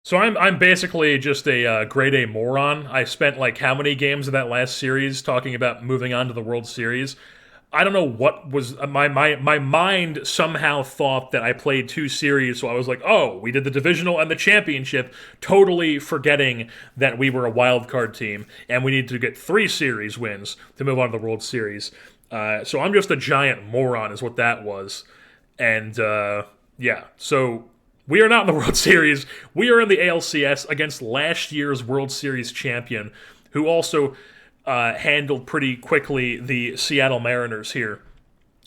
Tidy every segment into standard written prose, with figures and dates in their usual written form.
So I'm basically just a grade A moron. I spent like how many games of that last series talking about moving on to the World Series. I don't know what was my mind somehow thought that I played two series, so I was like, oh, we did the divisional and the championship, totally forgetting that we were a wild card team and we needed to get three series wins to move on to the World Series. So I'm just a giant moron, is what that was, and yeah, so we are not in the World Series. We are in the ALCS against last year's World Series champion, who also handled pretty quickly the Seattle Mariners here.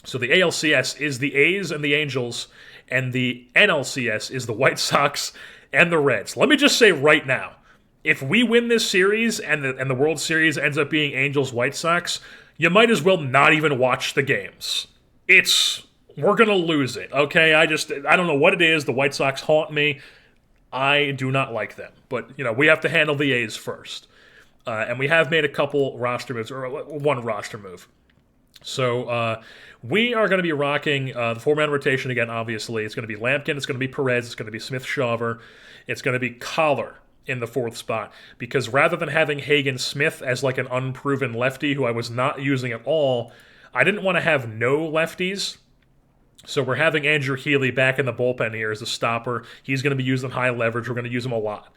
So the ALCS is the A's and the Angels, and the NLCS is the White Sox and the Reds. Let me just say right now, if we win this series and the World Series ends up being Angels White Sox, you might as well not even watch the games. We're gonna lose it, okay? I don't know what it is. The White Sox haunt me. I do not like them, but we have to handle the A's first. And we have made a couple roster moves, or one roster move. So we are going to be rocking the four-man rotation again, obviously. It's going to be Lampkin, it's going to be Perez, it's going to be Smith-Shawver, it's going to be Collar in the fourth spot. Because rather than having Hagen-Smith as like an unproven lefty who I was not using at all, I didn't want to have no lefties. So we're having Andrew Healy back in the bullpen here as a stopper. He's going to be used in high leverage. We're going to use him a lot.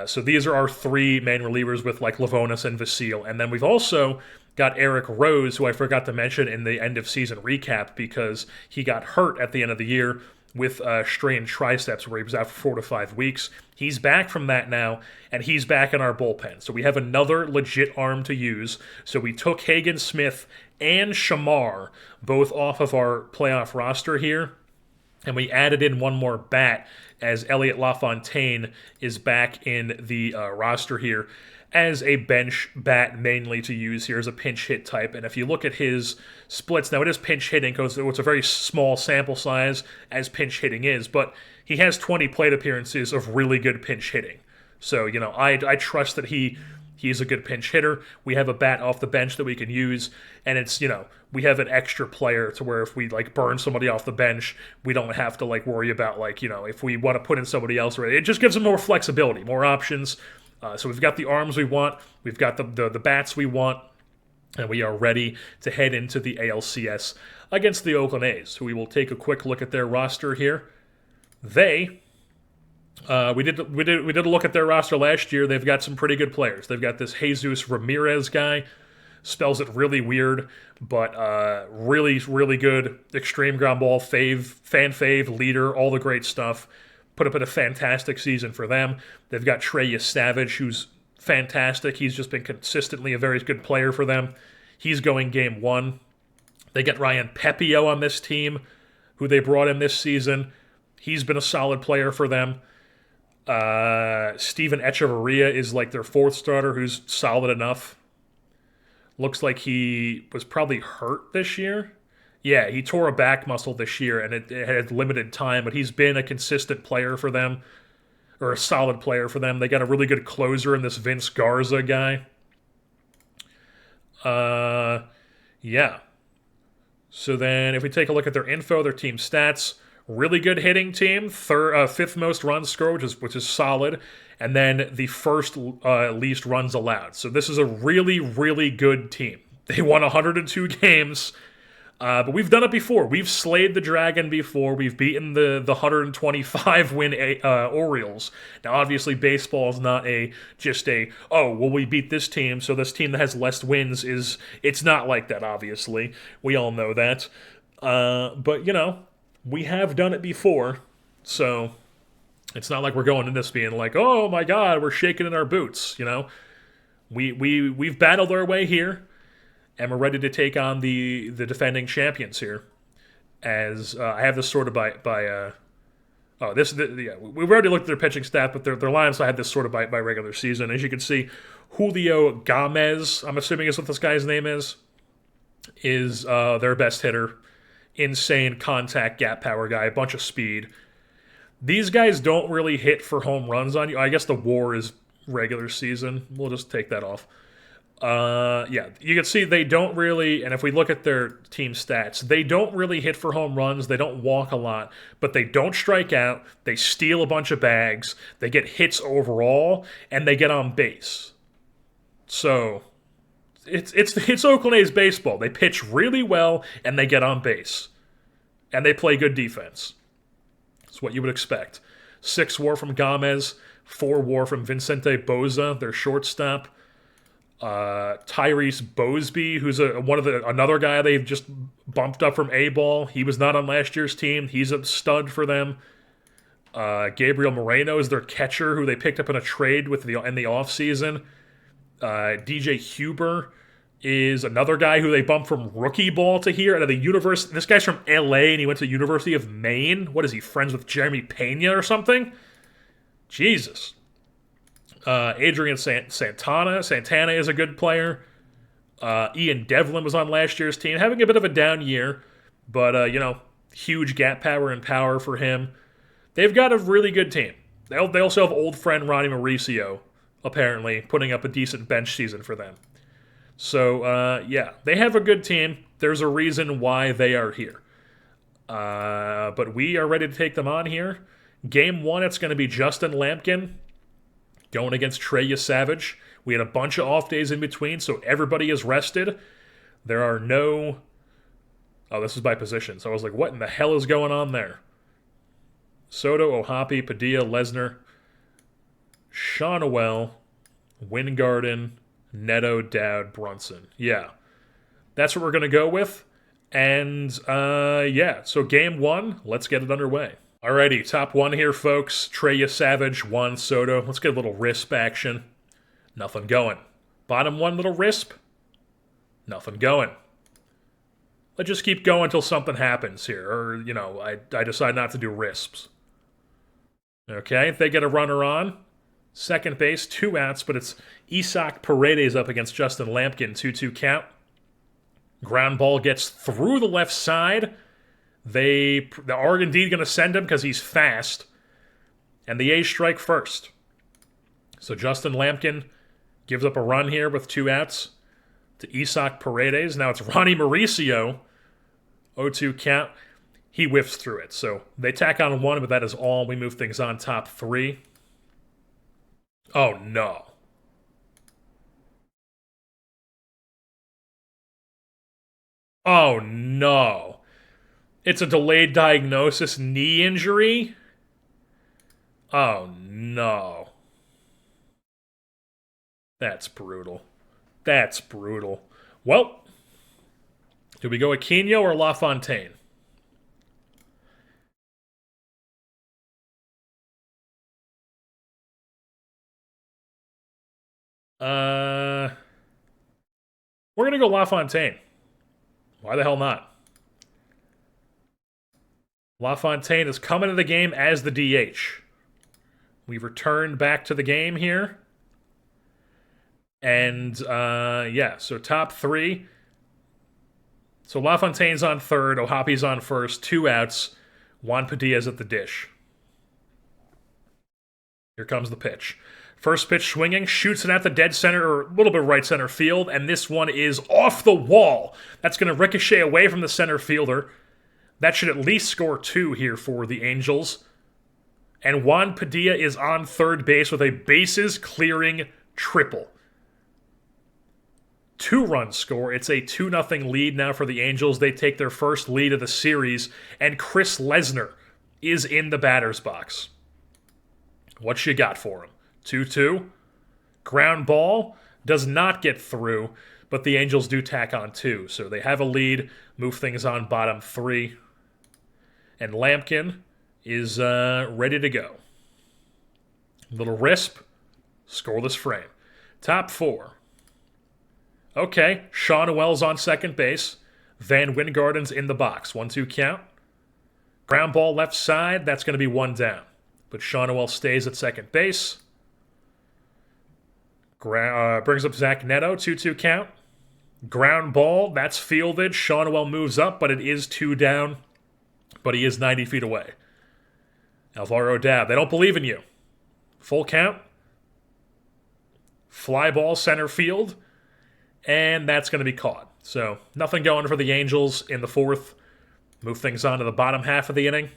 So these are our three main relievers with like Lavonis and Vasile. And then we've also got Eric Rose, who I forgot to mention in the end of season recap because he got hurt at the end of the year with strained triceps where he was out for 4 to 5 weeks. He's back from that now, and he's back in our bullpen. So we have another legit arm to use. So we took Hagen Smith and Shamar both off of our playoff roster here, and we added in one more bat as Elliot LaFontaine is back in the roster here as a bench bat mainly to use here as a pinch hit type. And if you look at his splits, now it is pinch hitting because it's a very small sample size as pinch hitting is, but he has 20 plate appearances of really good pinch hitting. So, I trust that he's a good pinch hitter. We have a bat off the bench that we can use, and it's, we have an extra player to where if we, burn somebody off the bench, we don't have to, worry about, if we want to put in somebody else. It just gives them more flexibility, more options. So we've got the arms we want, we've got the bats we want, and we are ready to head into the ALCS against the Oakland A's. So we will take a quick look at their roster here. We did a look at their roster last year. They've got some pretty good players. They've got this Jesus Ramirez guy, spells it really weird, but really, really good. Extreme ground ball, fan fave, leader, all the great stuff. Put up in a fantastic season for them. They've got Trey Savage, who's fantastic. He's just been consistently a very good player for them. He's going game one. They get Ryan Pepio on this team, who they brought in this season. He's been a solid player for them. Steven Echeverria is their fourth starter, who's solid enough. Looks like he was probably hurt this year. Yeah, he tore a back muscle this year, and it had limited time, but he's been a consistent player for them, or a solid player for them. They got a really good closer in this Vince Garza guy. Yeah. So then if we take a look at their info, their team stats, really good hitting team, fifth most runs scored, which is solid, and then the first least runs allowed. So this is a really, really good team. They won 102 games, but we've done it before. We've slayed the Dragon before. We've beaten the 125-win Orioles. Now, obviously, baseball is not we beat this team, so this team that has less wins it's not like that, obviously. We all know that. But, we have done it before, so it's not like we're going in this being like, oh my God, we're shaking in our boots. We've battled our way here, and we're ready to take on the defending champions here. As I have this sorted by we've already looked at their pitching staff, but their lineups I had this sorted by regular season. As you can see, Julio Gomez, I'm assuming is what this guy's name is their best hitter. Insane contact gap power guy, a bunch of speed. These guys don't really hit for home runs on you. I guess the WAR is regular season. We'll just take that off. Yeah, you can see they don't really, and if we look at their team stats, they don't really hit for home runs. They don't walk a lot, but they don't strike out. They steal a bunch of bags. They get hits overall, and they get on base. So it's Oakland A's baseball. They pitch really well, and they get on base, and they play good defense. It's what you would expect. 6 WAR from Gomez, 4 WAR from Vicente Boza, their shortstop. Tyrese Bosby, who's another guy they've just bumped up from A-ball. He was not on last year's team. He's a stud for them. Gabriel Moreno is their catcher, who they picked up in a trade in the offseason. DJ Huber is another guy who they bumped from rookie ball to here out of the university. This guy's from LA and he went to the University of Maine. What is he, friends with Jeremy Pena or something? Jesus. Adrian Santana is a good player. Ian Devlin was on last year's team, having a bit of a down year, but huge gap power and power for him. They've got a really good team. They also have old friend Ronnie Mauricio, apparently, putting up a decent bench season for them. So, they have a good team. There's a reason why they are here. But we are ready to take them on here. Game 1, it's going to be Justin Lampkin going against Trey Yesavage. We had a bunch of off days in between, so everybody is rested. There are no... Oh, this is by position. So I was like, what in the hell is going on there? Soto, Ohapi, Padilla, Lesnar, Shawnuel, Wingarden, Neto, Dowd, Brunson. Yeah. That's what we're going to go with. And, so game 1, let's get it underway. Alrighty, top 1 here, folks. Trey Yesavage, Juan Soto. Let's get a little RISP action. Nothing going. Bottom 1, little RISP. Nothing going. Let's just keep going until something happens here. Or, I decide not to do RISPs. Okay, they get a runner on. Second base, 2 outs, but it's Isaac Paredes up against Justin Lampkin. 2-2 count. Ground ball gets through the left side. They are indeed going to send him because he's fast. And the A's strike first. So Justin Lampkin gives up a run here with 2 outs to Isaac Paredes. Now it's Ronnie Mauricio. 0-2 count. He whiffs through it. So they tack on 1, but that is all. We move things on top 3. Oh, no. Oh, no. It's a delayed diagnosis knee injury? Oh, no. That's brutal. That's brutal. Well, do we go Aquino or LaFontaine? We're going to go LaFontaine. Why the hell not? LaFontaine is coming to the game as the DH. We've returned back to the game here. And, so top 3. So LaFontaine's on third, Ohapi's on first, 2 outs. Juan Padilla's at the dish. Here comes the pitch. First pitch swinging, shoots it at the dead center, or a little bit right center field, and this one is off the wall. That's going to ricochet away from the center fielder. That should at least score 2 here for the Angels. And Juan Padilla is on third base with a bases-clearing triple. 2-run score. It's a 2-0 lead now for the Angels. They take their first lead of the series, and Chris Lesnar is in the batter's box. What you got for him? 2-2. Ground ball does not get through, but the Angels do tack on 2. So they have a lead, move things on bottom 3. And Lampkin is ready to go. Little RISP, scoreless frame. Top 4. Okay, Shawnuel's on second base. Van Wingarden's in the box. 1-2 count. Ground ball left side, that's going to be 1 down. But Shawnuel stays at second base. Brings up Zach Neto, 2-2 count. Ground ball, that's fielded. Shawnuel moves up, but it is 2 down. But he is 90 feet away. Alvaro Dab, they don't believe in you. Full count. Fly ball center field. And that's going to be caught. So nothing going for the Angels in the fourth. Move things on to the bottom half of the inning.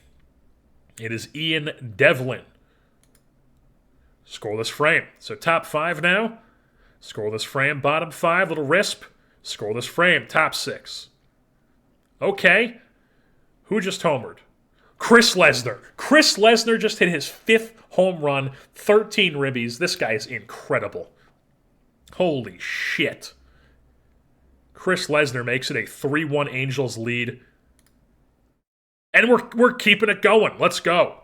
It is Ian Devlin. Scoreless frame. So top five now. Scoreless frame, bottom five, little risp. Scoreless frame, top six. Okay. Who just homered? Chris Lesnar. Chris Lesnar just hit his fifth home run, 13 ribbies. This guy is incredible. Holy shit. Chris Lesnar makes it a 3-1 Angels lead. And we're keeping it going. Let's go.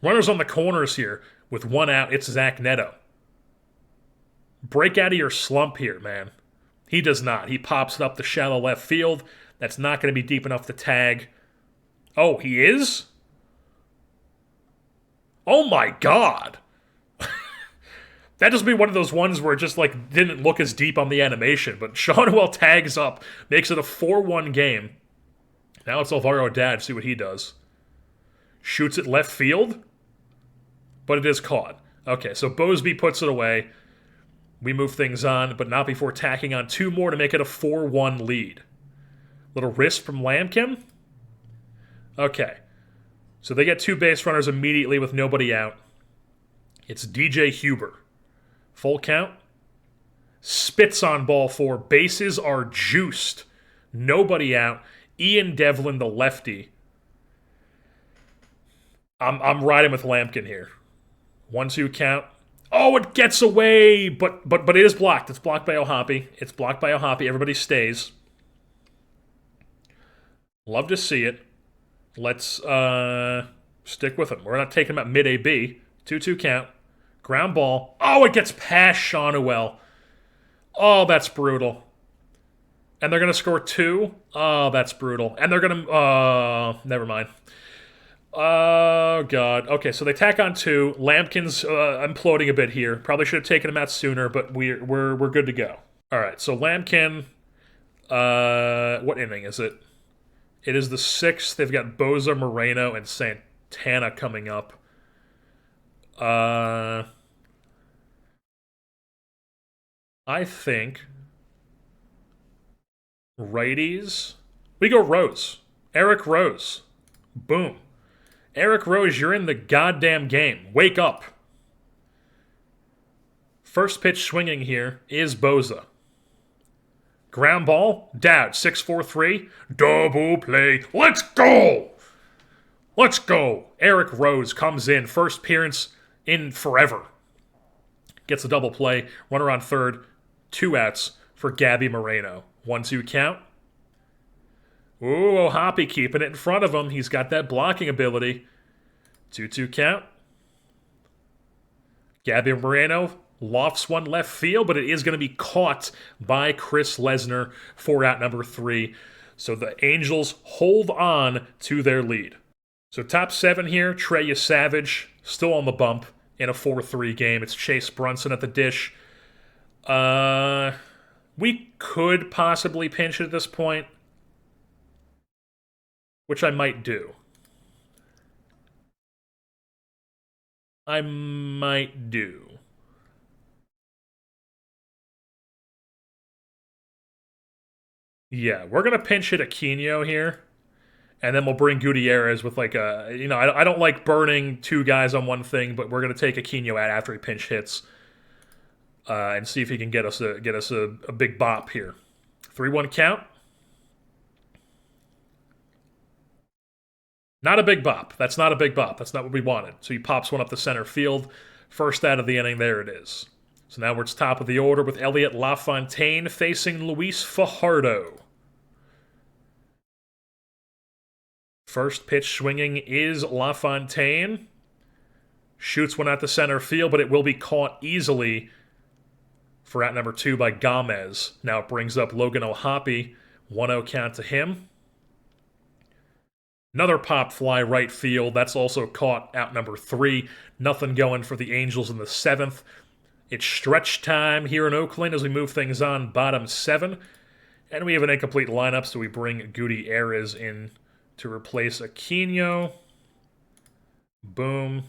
Runners on the corners here with one out. It's Zach Neto. Break out of your slump here, man. He does not. He pops it up the shallow left field. That's not going to be deep enough to tag. Oh, he is? Oh my god. That just be one of those ones where it just like didn't look as deep on the animation. But Shawnuel tags up, makes it a 4-1 game. Now it's Alvaro Dad. See what he does. Shoots it left field, but it is caught. Okay, so Bosby puts it away. We move things on, but not before tacking on two more to make it a 4-1 lead. Little wrist from Lampkin. Okay, so they get two base runners immediately with nobody out. It's DJ Huber. Full count. Spits on ball four. Bases are juiced. Nobody out. Ian Devlin, the lefty. I'm riding with Lampkin here. 1-2 count. Oh, it gets away, but it is blocked. It's blocked by Ohapi. It's blocked by Ohapi. Everybody stays. Love to see it. Let's stick with him. We're not taking him at mid-AB. 2-2 count. Ground ball. Oh, it gets past Shawnuel. Oh, that's brutal. And they're going to score two. Oh, that's brutal. And they're going to... never mind. Oh, God. Okay, so they tack on two. Lampkin's imploding a bit here. Probably should have taken him out sooner, but we're good to go. All right, so Lampkin... what inning is it? It is the sixth. They've got Boza, Moreno, and Santana coming up. I think... righties. We go Rose. Eric Rose. Boom. Eric Rose, you're in the goddamn game. Wake up. First pitch swinging here is Boza. Ground ball. Dowd. 6-4-3. Double play. Let's go. Let's go. Eric Rose comes in. First appearance in forever. Gets a double play. Runner on third. 2 outs for Gabby Moreno. 1-2 count. Ooh, Ohapi keeping it in front of him. He's got that blocking ability. 2-2 count. Gabby Moreno lofts one left field, but it is going to be caught by Chris Lesnar for out number 3. So the Angels hold on to their lead. So top 7 here, Treya Savage, still on the bump in a 4-3 game. It's Chase Brunson at the dish. We could possibly pinch at this point, which I might do. Yeah, we're going to pinch hit Aquino here, and then we'll bring Gutierrez with like a, I don't like burning 2 guys on one thing, but we're going to take Aquino out after he pinch hits and see if he can get us a big bop here. 3-1 count. Not a big bop. That's not a big bop. That's not what we wanted. So he pops one up the center field. First out of the inning, there it is. So now we're at top of the order with Elliot LaFontaine facing Luis Fajardo. First pitch swinging is LaFontaine. Shoots one out the center field, but it will be caught easily for out number 2 by Gomez. Now it brings up Logan Ohapi. 1-0 count to him. Another pop fly right field. That's also caught out number 3. Nothing going for the Angels in the 7th. It's stretch time here in Oakland as we move things on bottom 7. And we have an incomplete lineup, so we bring Gutierrez in to replace Aquino. Boom.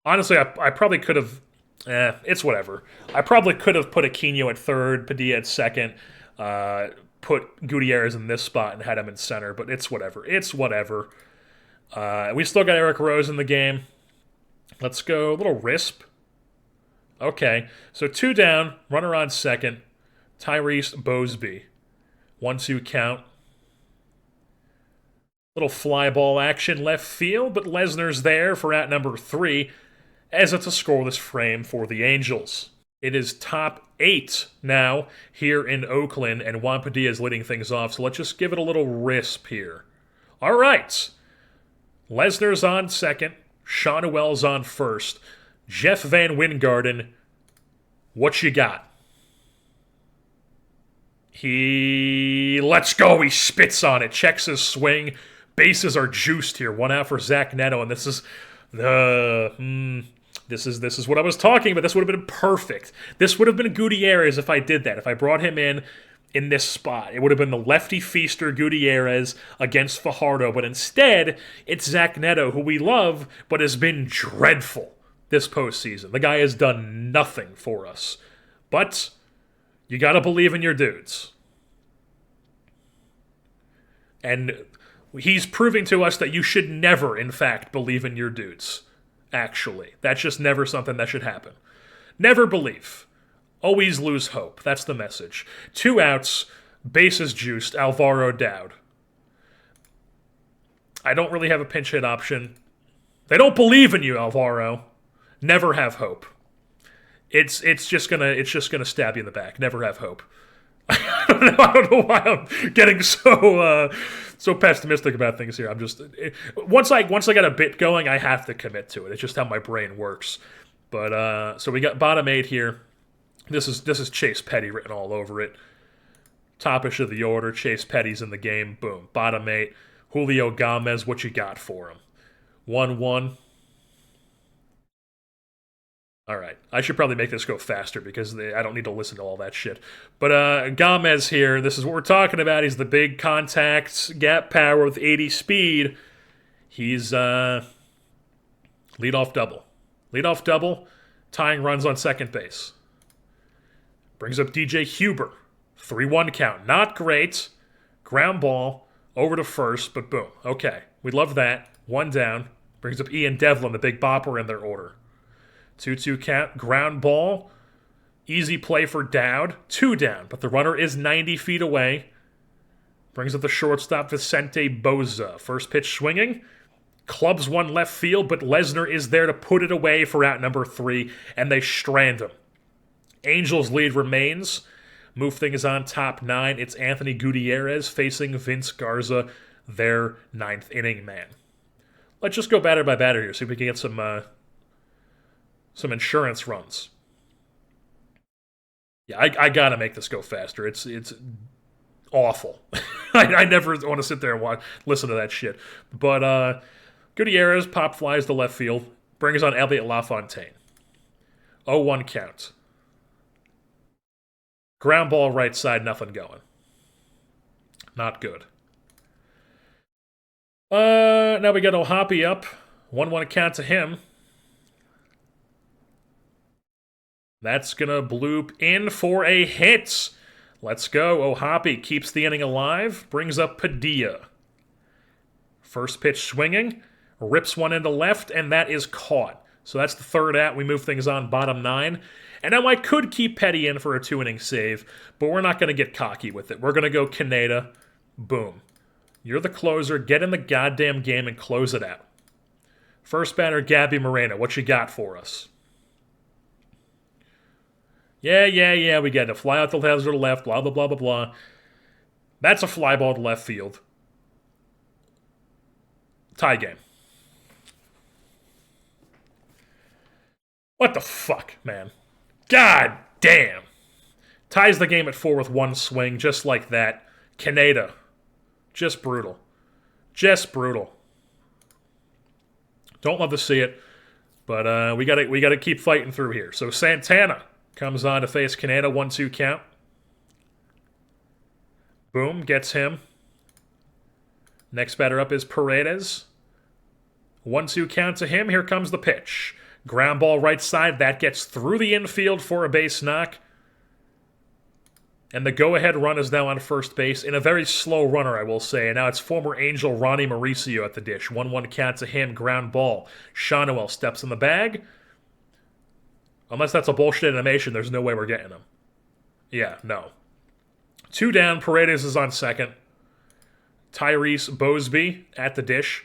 Honestly, I probably could have... It's whatever. I probably could have put Aquino at third, Padilla at second, put Gutierrez in this spot and had him in center, but it's whatever. It's whatever. We still got Eric Rose in the game. Let's go a little Risp. Okay, so 2 down, runner on second, Tyrese Bosby. 1-2 count. Little fly ball action left field, but Lesnar's there for out number 3, as it's a scoreless frame for the Angels. It is top 8 now here in Oakland, and Juan Padilla is leading things off, so let's just give it a little Risp here. All right. Lesnar's on second, Shawnuel's on first. Jeff Van Wingarden, what you got? Let's go, he spits on it, checks his swing. Bases are juiced here, 1 out for Zach Neto, and this is this is what I was talking about. This would have been perfect. This would have been Gutierrez if I did that, if I brought him in this spot. It would have been the lefty feaster Gutierrez against Fajardo, but instead, it's Zach Neto, who we love, but has been dreadful this postseason. The guy has done nothing for us. But you gotta believe in your dudes. And he's proving to us that you should never, in fact, believe in your dudes. Actually. That's just never something that should happen. Never believe. Always lose hope. That's the message. 2 outs, bases juiced, Alvaro Dowd. I don't really have a pinch hit option. They don't believe in you, Alvaro. Never have hope. It's just gonna stab you in the back. Never have hope. I don't know why I'm getting so pessimistic about things here. I'm just once I got a bit going, I have to commit to it. It's just how my brain works. But so we got bottom 8 here. This is Chase Petty written all over it. Topish of the order. Chase Petty's in the game. Boom. Bottom 8. Julio Gomez. What you got for him? 1-1. All right. I should probably make this go faster because I don't need to listen to all that shit. But Gomez here, this is what we're talking about. He's the big contact gap power with 80 speed. He's leadoff double. Leadoff double, tying runs on second base. Brings up DJ Huber. 3-1 count. Not great. Ground ball over to first, but boom. Okay. We love that. 1 down. Brings up Ian Devlin, the big bopper in their order. 2-2 count, ground ball, easy play for Dowd, 2 down, but the runner is 90 feet away. Brings up the shortstop, Vicente Boza. First pitch swinging, clubs one left field, but Lesnar is there to put it away for out number 3, and they strand him. Angels lead remains. Move things on top 9. It's Anthony Gutierrez facing Vince Garza, their 9th inning man. Let's just go batter by batter here, see if we can get some insurance runs. Yeah, I gotta make this go faster. It's awful. I never want to sit there and listen to that shit. But Gutierrez pop flies to left field, brings on Elliot LaFontaine. 0-1 count. Ground ball right side, nothing going. Not good. Now we got O'Hoppe up. 1-1 count to him. That's going to bloop in for a hit. Let's go. O'Hoppe keeps the inning alive. Brings up Padilla. First pitch swinging. Rips one into left, and that is caught. So that's the third out. We move things on bottom 9. And now I could keep Petty in for a 2-inning save, but we're not going to get cocky with it. We're going to go Kaneda. Boom. You're the closer. Get in the goddamn game and close it out. First batter, Gabby Moreno. What you got for us? Yeah, we get it. Fly out the hazard to left, blah, blah, blah, blah, blah. That's a fly ball to left field. Tie game. What the fuck, man? God damn. Ties the game at 4 with 1 swing, just like that. Kaneda. Just brutal. Just brutal. Don't love to see it, but we gotta keep fighting through here. So Santana comes on to face Kaneda, 1-2 count. Boom, gets him. Next batter up is Paredes. 1-2 count to him. Here comes the pitch. Ground ball right side. That gets through the infield for a base knock. And the go-ahead run is now on first base in a very slow runner, I will say. And now it's former Angel Ronnie Mauricio at the dish. 1-1 count to him, ground ball. Shawnuel steps in the bag. Unless that's a bullshit animation, there's no way we're getting him. Yeah, no. 2 down, Paredes is on second. Tyrese Bosby at the dish.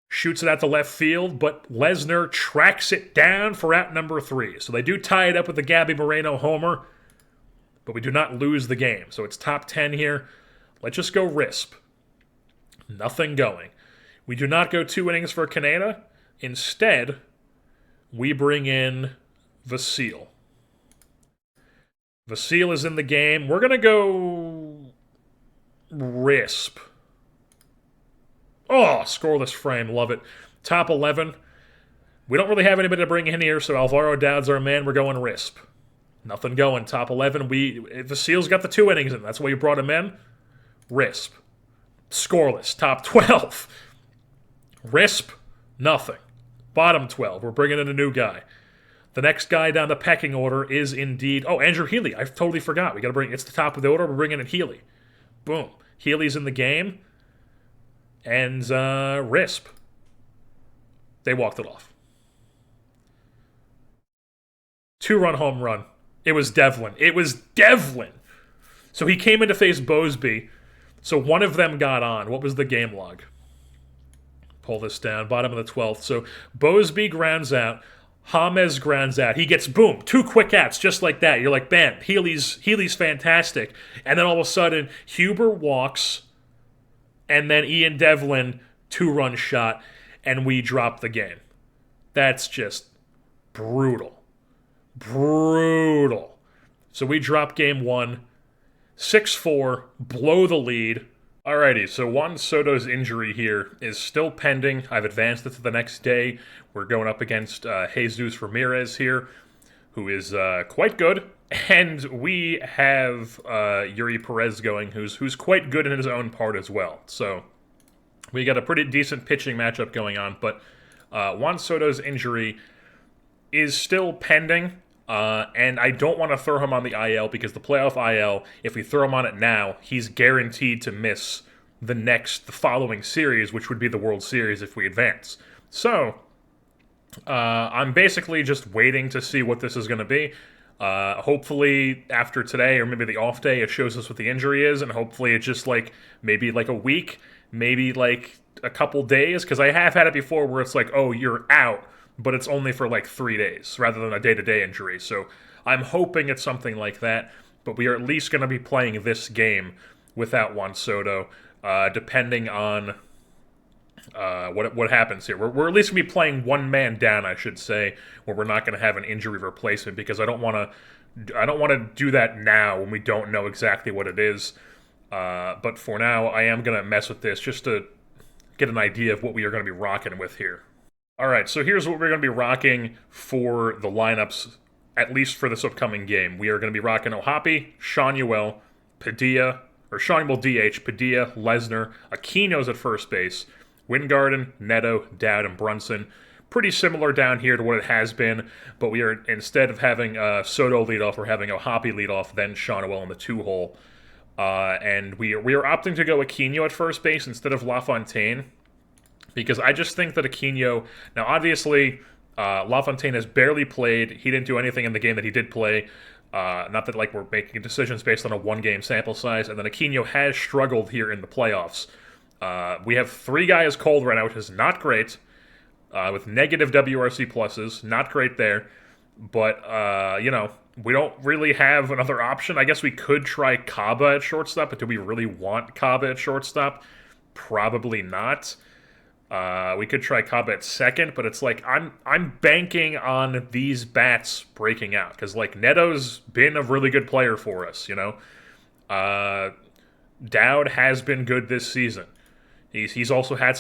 Shoots it out to left field, but Lesnar tracks it down for out number 3. So they do tie it up with the Gabby Moreno homer, but we do not lose the game. So it's top 10 here. Let's just go RISP. Nothing going. We do not go 2 innings for Canada. Instead, we bring in Vasile. Vasile is in the game. We're going to go RISP. Oh, scoreless frame. Love it. Top 11. We don't really have anybody to bring in here, so Alvaro Dowd's our man. We're going RISP. Nothing going. Top 11. Vasile's got the 2 innings in. That's why you brought him in. RISP. Scoreless. Top 12. RISP. Nothing. Bottom 12. We're bringing in a new guy. The next guy down the pecking order is indeed... Oh, Andrew Healy. I totally forgot. We got to bring... It's the top of the order. We're bringing in Healy. Boom. Healy's in the game. And RISP. They walked it off. 2-run home run. It was Devlin. It was Devlin! So he came in to face Bosby. So one of them got on. What was the game log? Pull this down. Bottom of the 12th. So Bosby grounds out. James grounds out. He gets, boom, 2 quick outs just like that. You're like, bam, Healy's fantastic. And then all of a sudden, Huber walks, and then Ian Devlin, 2-run shot, and we drop the game. That's just brutal. Brutal. So we drop game 1, 6-4, blow the lead. Alrighty, so Juan Soto's injury here is still pending. I've advanced it to the next day. We're going up against Jesus Ramirez here, who is quite good. And we have Yuri Perez going, who's quite good in his own part as well. So we got a pretty decent pitching matchup going on. But Juan Soto's injury is still pending. And I don't want to throw him on the IL because the playoff IL, if we throw him on it now, he's guaranteed to miss the following series, which would be the World Series if we advance. So, I'm basically just waiting to see what this is going to be. Hopefully after today, or maybe the off day, it shows us what the injury is, and hopefully it's just maybe a week, maybe a couple days, because I have had it before where it's oh, you're out, but it's only for 3 days, rather than a day-to-day injury. So I'm hoping it's something like that, but we are at least going to be playing this game without Juan Soto, depending on what happens here. We're at least going to be playing one man down, I should say, where we're not going to have an injury replacement, because I don't want to do that now when we don't know exactly what it is. But for now, I am going to mess with this just to get an idea of what we are going to be rocking with here. Alright, so here's what we're going to be rocking for the lineups, at least for this upcoming game. We are going to be rocking O'Hoppe, Shawnuel, Padilla, or Shawnuel DH, Padilla, Lesnar, Aquino's at first base, Wingarden, Neto, Dowd, and Brunson. Pretty similar down here to what it has been, but we are, instead of having Soto lead off, we're having O'Hoppe lead off, then Shawnuel in the 2-hole. And we are opting to go Aquino at first base instead of LaFontaine, because I just think that Aquino... Now, obviously, LaFontaine has barely played. He didn't do anything in the game that he did play. Not that, we're making decisions based on a one-game sample size. And then Aquino has struggled here in the playoffs. We have 3 guys cold right now, which is not great, with negative WRC pluses. Not great there. But, we don't really have another option. I guess we could try Kaba at shortstop, but do we really want Kaba at shortstop? Probably not. We could try Kaba at second, but it's I'm banking on these bats breaking out, because Neto's been a really good player for us, Dowd has been good this season. He's also had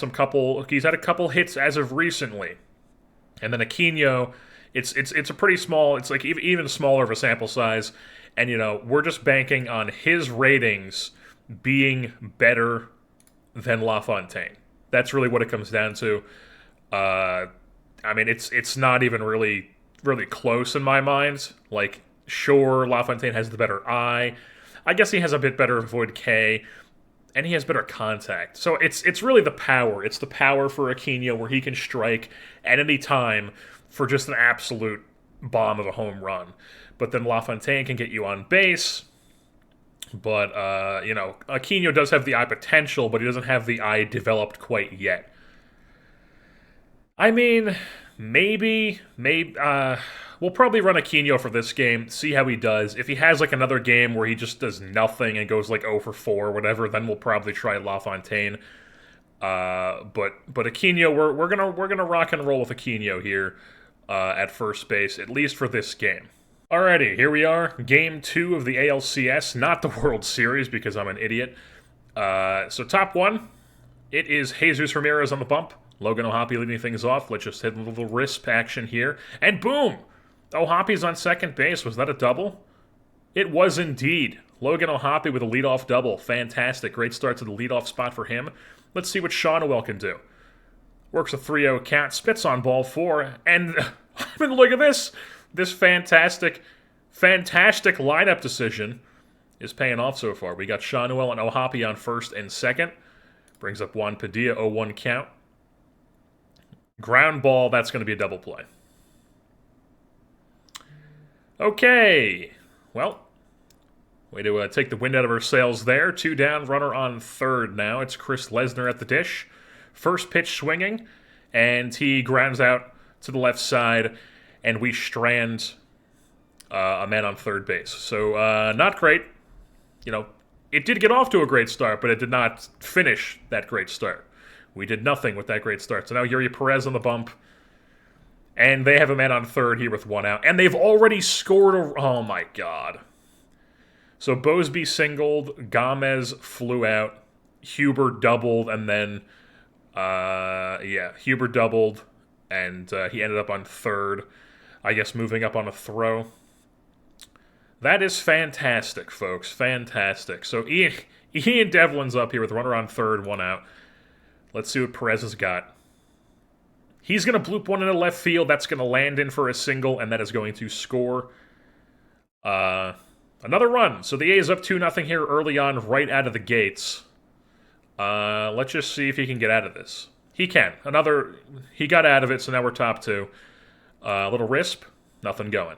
he's had a couple hits as of recently, and then Aquino, it's a pretty small, it's even smaller of a sample size, and we're just banking on his ratings being better than LaFontaine. That's really what it comes down to. I mean, it's not even really close in my mind. Like, sure, LaFontaine has the better eye. I guess he has a bit better avoid K, and he has better contact. So it's really the power. It's the power for Aquino where he can strike at any time for just an absolute bomb of a home run. But then LaFontaine can get you on base. But, Aquino does have the eye potential, but he doesn't have the eye developed quite yet. I mean, maybe, we'll probably run Aquino for this game, see how he does. If he has, like, another game where he just does nothing and goes, like, 0 for 4 or whatever, then we'll probably try LaFontaine. But Aquino, we're gonna rock and roll with Aquino here at first base, at least for this game. Alrighty, here we are, Game 2 of the ALCS, not the World Series because I'm an idiot. So top one, it is Jesus Ramirez on the bump. Logan O'Hoppe leading things off. Let's just hit a little wrist action here. And boom! O'Hoppe's on second base. Was that a double? It was indeed. Logan O'Hoppe with a leadoff double. Fantastic. Great start to the leadoff spot for him. Let's see what Shawnuel can do. Works a 3-0 count. Spits on ball 4. And, I mean, look at this. This fantastic lineup decision is paying off so far. We got Shawnuel and O'Hoppe on first and second. Brings up Juan Padilla, 0-1 count. Ground ball, that's going to be a double play. Okay. Well, way to take the wind out of our sails there. 2 down, runner on third now. It's Chris Lesnar at the dish. First pitch swinging, and he grounds out to the left side, and we strand a man on third base. So, not great. You know, it did get off to a great start, but it did not finish that great start. We did nothing with that great start. So now Yuri Perez on the bump, and they have a man on third here with 1 out. And they've already scored oh my god. So Bosby singled, Gomez flew out, Huber doubled, and then, Huber doubled, and he ended up on third. I guess moving up on a throw. That is fantastic, folks. Fantastic. So Ian Devlin's up here with runner on third, 1 out. Let's see what Perez has got. He's going to bloop one into left field. That's going to land in for a single, and that is going to score another run. So the A's up 2-0 here early on, right out of the gates. Let's just see if he can get out of this. He can. He got out of it, so now we're top 2. Little risp, nothing going.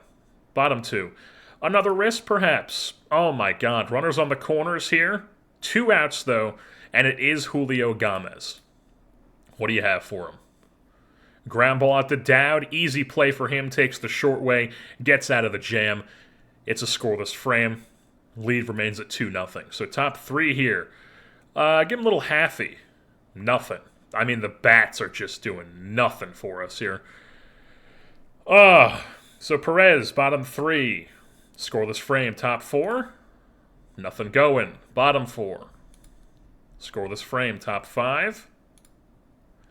Bottom 2. Another risp, perhaps. Oh my god, runners on the corners here. 2 outs, though, and it is Julio Gomez. What do you have for him? Ground ball out to Dowd. Easy play for him. Takes the short way. Gets out of the jam. It's a scoreless frame. Lead remains at 2-0. So top 3 here. Give him a little halfy. Nothing. I mean, the bats are just doing nothing for us here. So Perez, bottom 3. Scoreless frame. Top 4. Nothing going. Bottom 4. Scoreless frame. Top 5.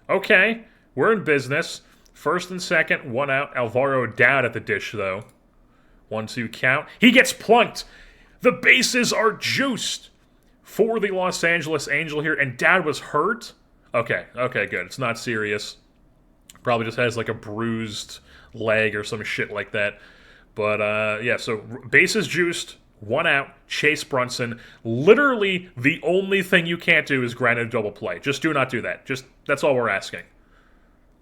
Okay, we're in business. First and second, 1 out. Alvaro Dowd at the dish, though. 1-2 count. He gets plunked. The bases are juiced for the Los Angeles Angel here, and Dowd was hurt. Okay, good. It's not serious. Probably just has like a bruised leg or some shit like that. But, so bases juiced. 1 out, Chase Brunson. Literally, the only thing you can't do is grant a double play. Just do not do that. That's all we're asking.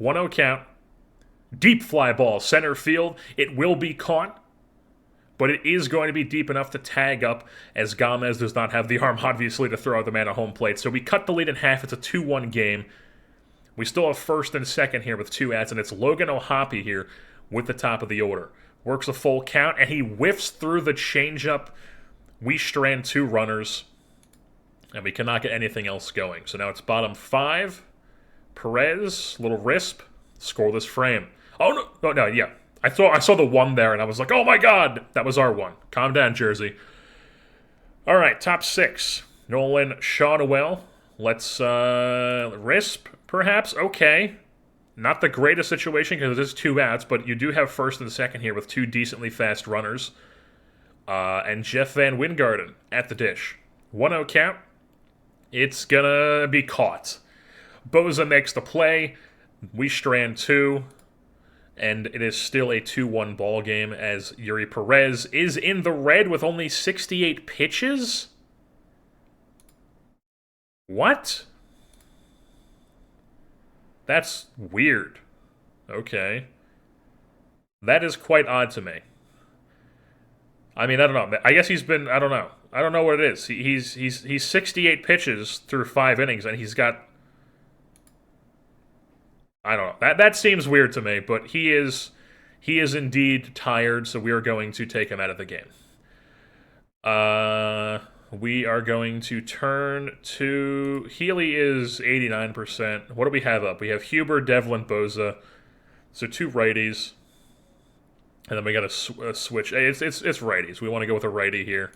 1-0 count. Deep fly ball, center field. It will be caught, but it is going to be deep enough to tag up, as Gomez does not have the arm, obviously, to throw out the man at home plate. So we cut the lead in half. It's a 2-1 game. We still have first and second here with 2 outs, and it's Logan O'Hoppe here with the top of the order. Works a full count, and he whiffs through the changeup. We strand 2 runners, and we cannot get anything else going. So now it's bottom 5. Perez, little risp, scoreless frame. Oh, no, yeah. I saw the 1 there, and I was like, oh my god, that was our 1. Calm down, Jersey. All right, top 6. Nolan Shawnuel. Let's risp, perhaps. Okay. Not the greatest situation because it is 2 outs, but you do have first and second here with 2 decently fast runners. And Jeff Van Wingarden at the dish. 1-0 count. It's gonna be caught. Boza makes the play. We strand 2. And it is still a 2-1 ball game as Yuri Perez is in the red with only 68 pitches? What? That's weird. Okay. That is quite odd to me. I mean, I don't know. I guess he's been. I don't know. I don't know what it is. He's 68 pitches through 5 innings, and he's got. I don't know. That seems weird to me, but he is indeed tired, so we are going to take him out of the game. We are going to turn to Healy is 89%. What do we have up? We have Huber, Devlin, Boza. So 2 righties. And then we got a switch. It's righties. We want to go with a righty here.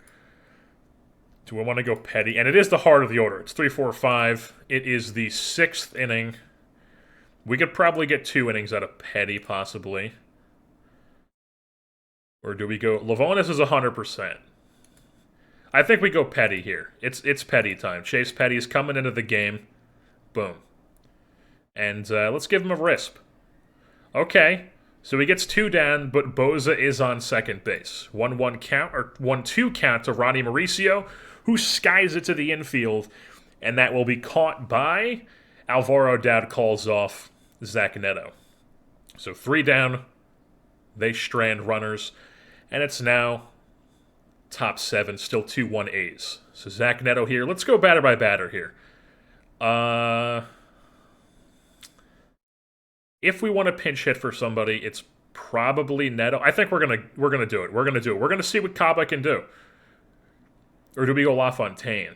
Do we want to go Petty? And it is the heart of the order. It's 3, 4, 5. It is the 6th inning. We could probably get 2 innings out of Petty, possibly. Or do we go... Lavonis is 100%. I think we go Petty here. It's Petty time. Chase Petty is coming into the game. Boom. And let's give him a risp. Okay. So he gets 2 down, but Boza is on second base. 1-1 count, or 1-2 count to Ronnie Mauricio, who skies it to the infield, and that will be caught by Alvaro Dowd calls off Zach Neto. So 3 down, they strand runners, and it's now top 7, still 2-1 A's. So Zach Neto here. Let's go batter by batter here. If we want to pinch hit for somebody, it's probably Neto. I think we're gonna do it. We're gonna see what Kaba can do. Or do we go LaFontaine?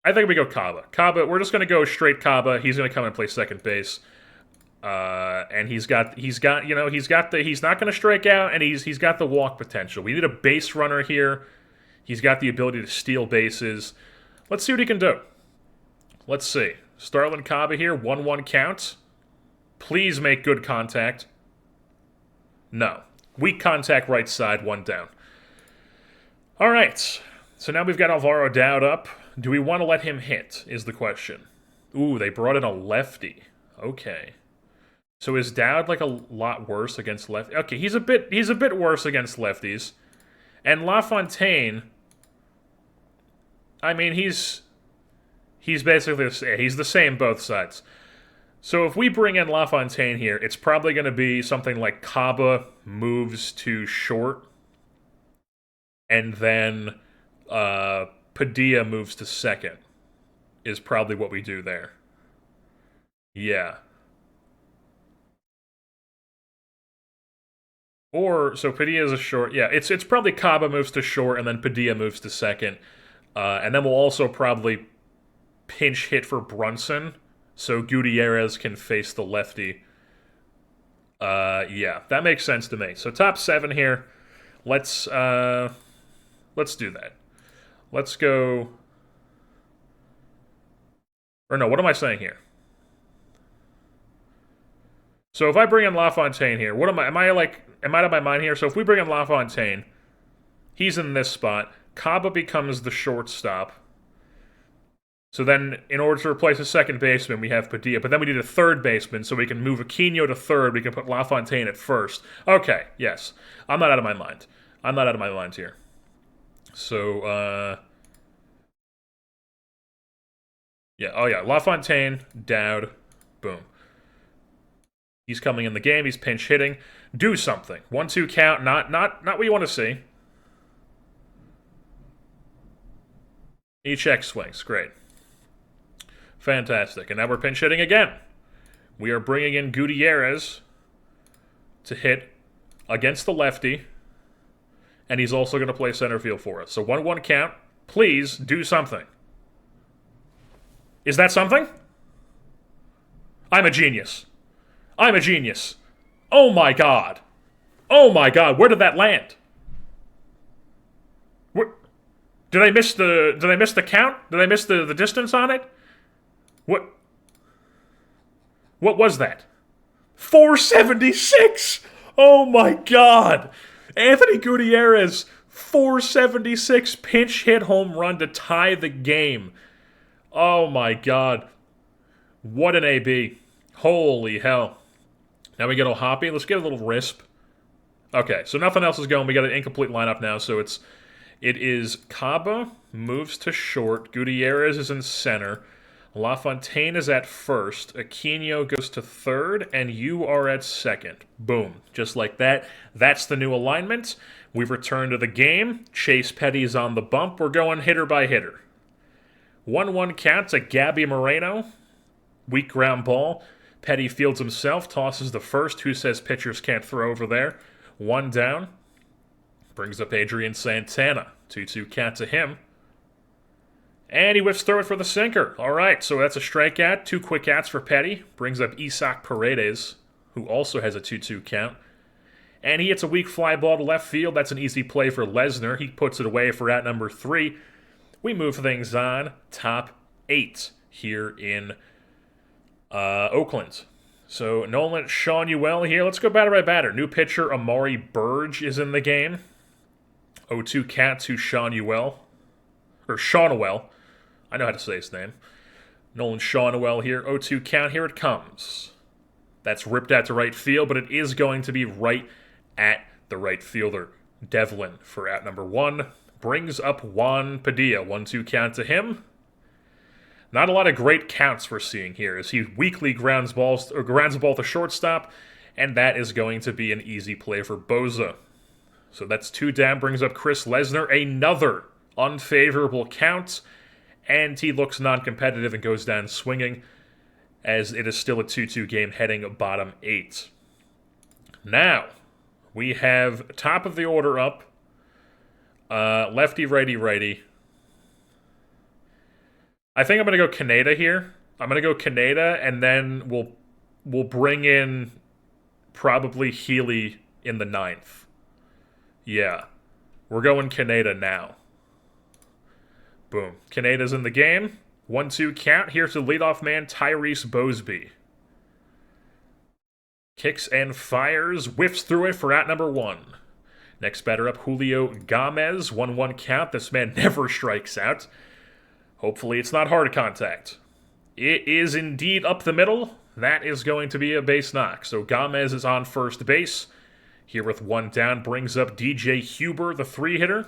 I think we go Kaba. Kaba. We're just gonna go straight Kaba. He's gonna come and play second base. And he's not gonna strike out, and he's got the walk potential. We need a base runner here. He's got the ability to steal bases. Let's see what he can do. Let's see. Starlin Kaba here, 1-1 count. Please make good contact. No. Weak contact right side, 1 down. All right. So now we've got Alvaro Dowd up. Do we want to let him hit, is the question. Ooh, they brought in a lefty. Okay. So is Dowd like a lot worse against lefties? Okay, he's a bit worse against lefties. And LaFontaine, I mean, he's basically he's the same both sides. So if we bring in LaFontaine here, it's probably going to be something like Kaba moves to short, and then Padilla moves to second, is probably what we do there. Yeah. Or, so Padilla is a short. Yeah, it's probably Kaba moves to short, and then Padilla moves to second. And then we'll also probably pinch hit for Brunson, so Gutierrez can face the lefty. Yeah, that makes sense to me. So top 7 here. Let's do that. Let's go... Or no, what am I saying here? So if I bring in LaFontaine here, what am I out of my mind here? So if we bring in LaFontaine, he's in this spot. Kaba becomes the shortstop. So then, in order to replace a second baseman, we have Padilla. But then we need a third baseman, so we can move Aquino to third. We can put LaFontaine at first. Okay, yes. I'm not out of my mind. I'm not out of my mind here. So, yeah, oh yeah, LaFontaine, Dowd, boom. He's coming in the game. He's pinch hitting. Do something. 1-2 count. Not what you want to see. He check swings. Great. Fantastic. And now we're pinch hitting again. We are bringing in Gutierrez to hit against the lefty. And he's also going to play center field for us. So 1-1 count. Please do something. Is that something? I'm a genius. I'm a genius. Oh my god. Oh my god, where did that land? Did I miss the count? Did I miss the distance on it? What was that? 476! Oh my god! Anthony Gutierrez, 476 pinch hit home run to tie the game. Oh my god. What an AB. Holy hell. Now we get all hoppy. Let's get a little risp. Okay, so nothing else is going. We got an incomplete lineup now, so it is Caba moves to short. Gutierrez is in center. LaFontaine is at first. Aquino goes to third, and you are at second. Boom. Just like that. That's the new alignment. We've returned to the game. Chase Petty's on the bump. We're going hitter by hitter. 1-1 count to Gabby Moreno. Weak ground ball. Petty fields himself, tosses the first. Who says pitchers can't throw over there? 1 down. Brings up Adrian Santana. 2-2 count to him. And he whiffs through it for the sinker. All right, so that's a strikeout. 2 quick outs for Petty. Brings up Isaac Paredes, who also has a 2-2 count. And he hits a weak fly ball to left field. That's an easy play for Lesnar. He puts it away for out number 3. We move things on. Top 8 here in Oakland. So Nolan Shawnuel here. Let's go batter by batter. New pitcher Amari Burge is in the game. 0-2 count to Shawnuel. Or Shawnuel. I know how to say his name. Nolan Shawnuel here. 0-2 count. Here it comes. That's ripped out to right field, but it is going to be right at the right fielder. Devlin for out number 1. Brings up Juan Padilla. 1-2 count to him. Not a lot of great counts we're seeing here as he weakly grounds a ball to shortstop, and that is going to be an easy play for Boza. So that's 2 down, brings up Chris Lesnar. Another unfavorable count, and he looks non-competitive and goes down swinging as it is still a 2-2 game heading bottom 8. Now, we have top of the order up, lefty, righty, righty. I think I'm going to go Kaneda here. I'm going to go Kaneda, and then we'll bring in probably Healy in the 9th. Yeah. We're going Kaneda now. Boom. Kaneda's in the game. 1-2 count. Here's the leadoff man, Tyrese Bosby. Kicks and fires. Whiffs through it for out number 1. Next batter up, Julio Gomez. 1-1 count. This man never strikes out. Hopefully it's not hard contact. It is indeed up the middle. That is going to be a base knock. So Gomez is on first base. Here with 1 down, brings up DJ Huber, the 3-hitter.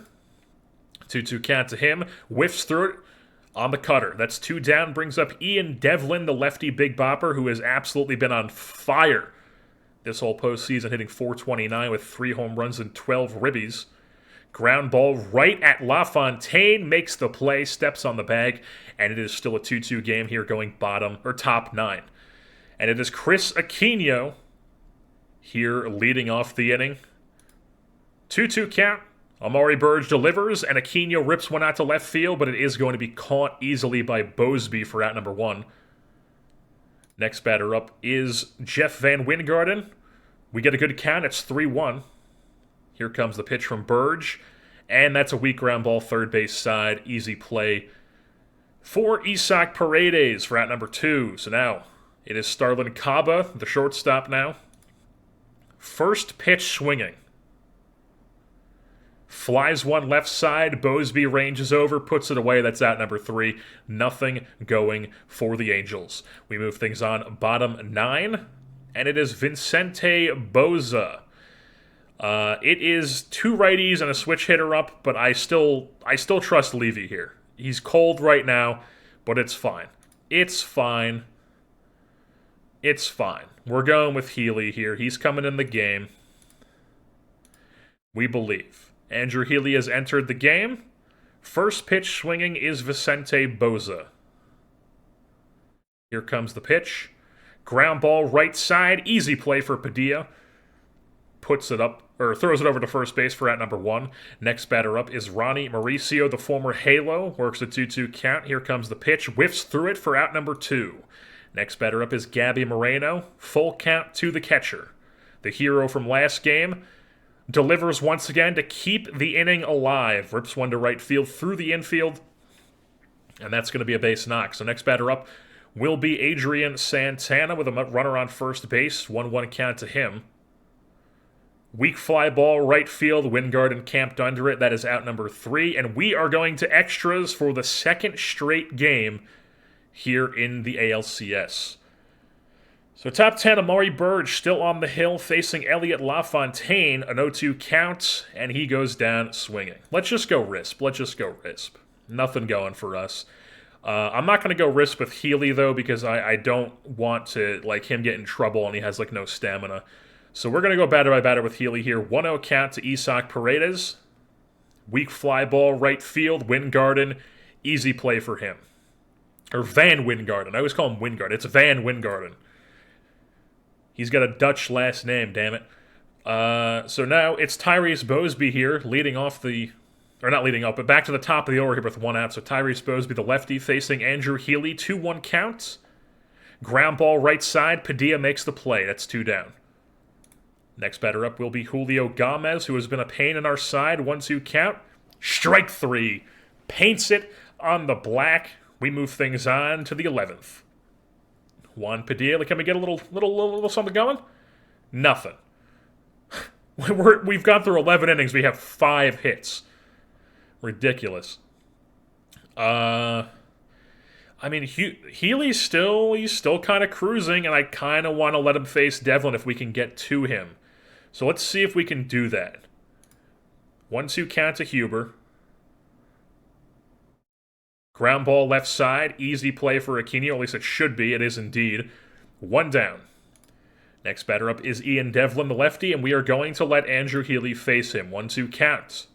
2-2 count to him. Whiffs through it on the cutter. That's 2 down, brings up Ian Devlin, the lefty big bopper, who has absolutely been on fire this whole postseason, hitting .429 with 3 home runs and 12 ribbies. Ground ball right at LaFontaine, makes the play, steps on the bag, and it is still a 2-2 game here going top 9. And it is Chris Aquino here leading off the inning. 2-2 count. Amari Burge delivers, and Aquino rips one out to left field, but it is going to be caught easily by Bosby for out number 1. Next batter up is Jeff Van Wingarden. We get a good count. It's 3-1. Here comes the pitch from Burge, and that's a weak ground ball, third base side. Easy play for Isaac Paredes for out number 2. So now it is Starlin Caba, the shortstop now. First pitch swinging. Flies one left side. Bosby ranges over, puts it away. That's out number 3. Nothing going for the Angels. We move things on bottom 9, and it is Vicente Boza. It is 2 righties and a switch hitter up, but I still trust Levy here. He's cold right now, but it's fine. It's fine. It's fine. We're going with Healy here. He's coming in the game. We believe. Andrew Healy has entered the game. First pitch swinging is Vicente Boza. Here comes the pitch. Ground ball right side. Easy play for Padilla. Puts it up, or throws it over to first base for out number 1. Next batter up is Ronnie Mauricio, the former Halo. Works a 2-2 count. Here comes the pitch. Whiffs through it for out number 2. Next batter up is Gabby Moreno. Full count to the catcher. The hero from last game delivers once again to keep the inning alive. Rips one to right field through the infield, and that's going to be a base knock. So next batter up will be Adrian Santana with a runner on first base. 1-1 count to him. Weak fly ball, right field, Wingard camped under it. That is out number 3. And we are going to extras for the second straight game here in the ALCS. So top 10, Amari Burge still on the hill facing Elliot LaFontaine. An 0-2 count, and he goes down swinging. Let's just go Risp. Nothing going for us. I'm not going to go Risp with Healy, though, because I don't want to him get in trouble and he has no stamina. So we're going to go batter by batter with Healy here. 1-0 count to Isak Paredes. Weak fly ball, right field, Wingarden. Easy play for him. Or Van Wingarden. I always call him Wingard. It's Van Wingarden. He's got a Dutch last name, damn it. So now it's Tyrese Bosby here, leading off the... Or not leading up, but back to the top of the order here with 1 out. So Tyrese Bosby, the lefty, facing Andrew Healy. 2-1 count. Ground ball right side. Padilla makes the play. That's 2 down. Next batter up will be Julio Gomez, who has been a pain in our side. 1-2 count. Strike 3. Paints it on the black. We move things on to the 11th. Juan Padilla, can we get a little something going? Nothing. We've gone through 11 innings. We have 5 hits. Ridiculous. I mean, Healy's still kind of cruising, and I kind of want to let him face Devlin if we can get to him. So let's see if we can do that. 1-2 count to Huber. Ground ball left side. Easy play for Aquino. At least it should be. It is indeed. 1 down. Next batter up is Ian Devlin, the lefty, and we are going to let Andrew Healy face him. 1-2 count.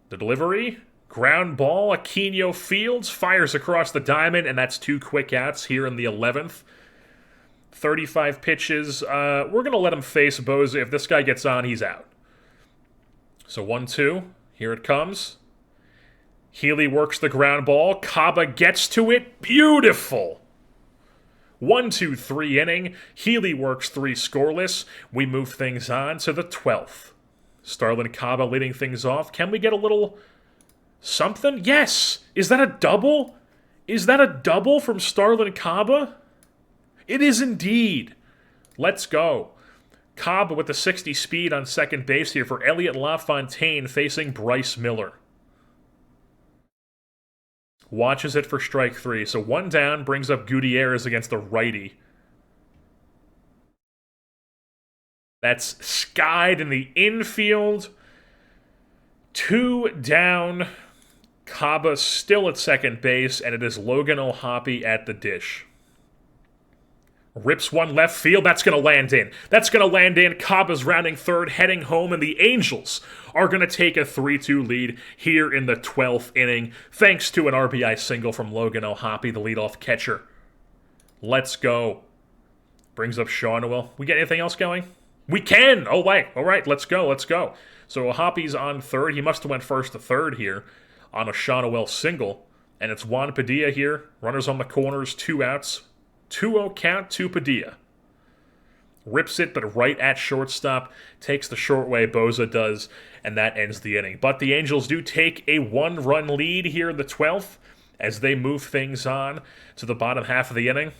The delivery. Ground ball. Aquino fields. Fires across the diamond, and that's 2 quick outs here in the 11th. 35 pitches. We're going to let him face Boza. If this guy gets on, he's out. So 1-2. Here it comes. Healy works the ground ball. Kaba gets to it. Beautiful. 1-2-3 inning. Healy works 3 scoreless. We move things on to the 12th. Starlin Kaba leading things off. Can we get a little something? Yes! Is that a double? Is that a double from Starlin Kaba? It is indeed. Let's go. Kaba with the 60 speed on second base here for Elliot LaFontaine facing Bryce Miller. Watches it for strike 3. So 1 down, brings up Gutierrez against the righty. That's skied in the infield. 2 down. Kaba still at second base, and it is Logan O'Hoppe at the dish. Rips one left field. That's going to land in. That's going to land in. Kaba's rounding third, heading home, and the Angels are going to take a 3-2 lead here in the 12th inning, thanks to an RBI single from Logan O'Hoppe, the leadoff catcher. Let's go. Brings up Shawnuel. We get anything else going? We can! Oh, wait. All right, let's go, let's go. So O'Hoppe's on third. He must have went first to third here on a Shawnuel single. And it's Juan Padilla here. Runners on the corners, 2 outs. 2-0 count to Padilla. Rips it, but right at shortstop. Takes the short way, Boza does, and that ends the inning. But the Angels do take a 1-run lead here in the 12th as they move things on to the bottom half of the inning.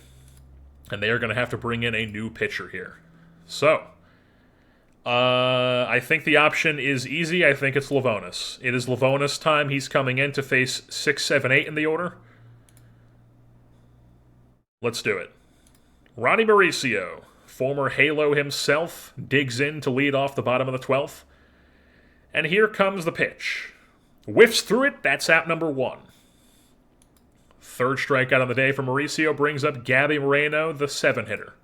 And they are going to have to bring in a new pitcher here. So, I think the option is easy. I think it's Lavonis. It is Lavonis time. He's coming in to face 6, 7, 8 in the order. Let's do it. Ronnie Mauricio, former Halo himself, digs in to lead off the bottom of the 12th. And here comes the pitch. Whiffs through it. That's out number 1. Third strikeout on the day for Mauricio brings up Gabby Moreno, the 7-hitter.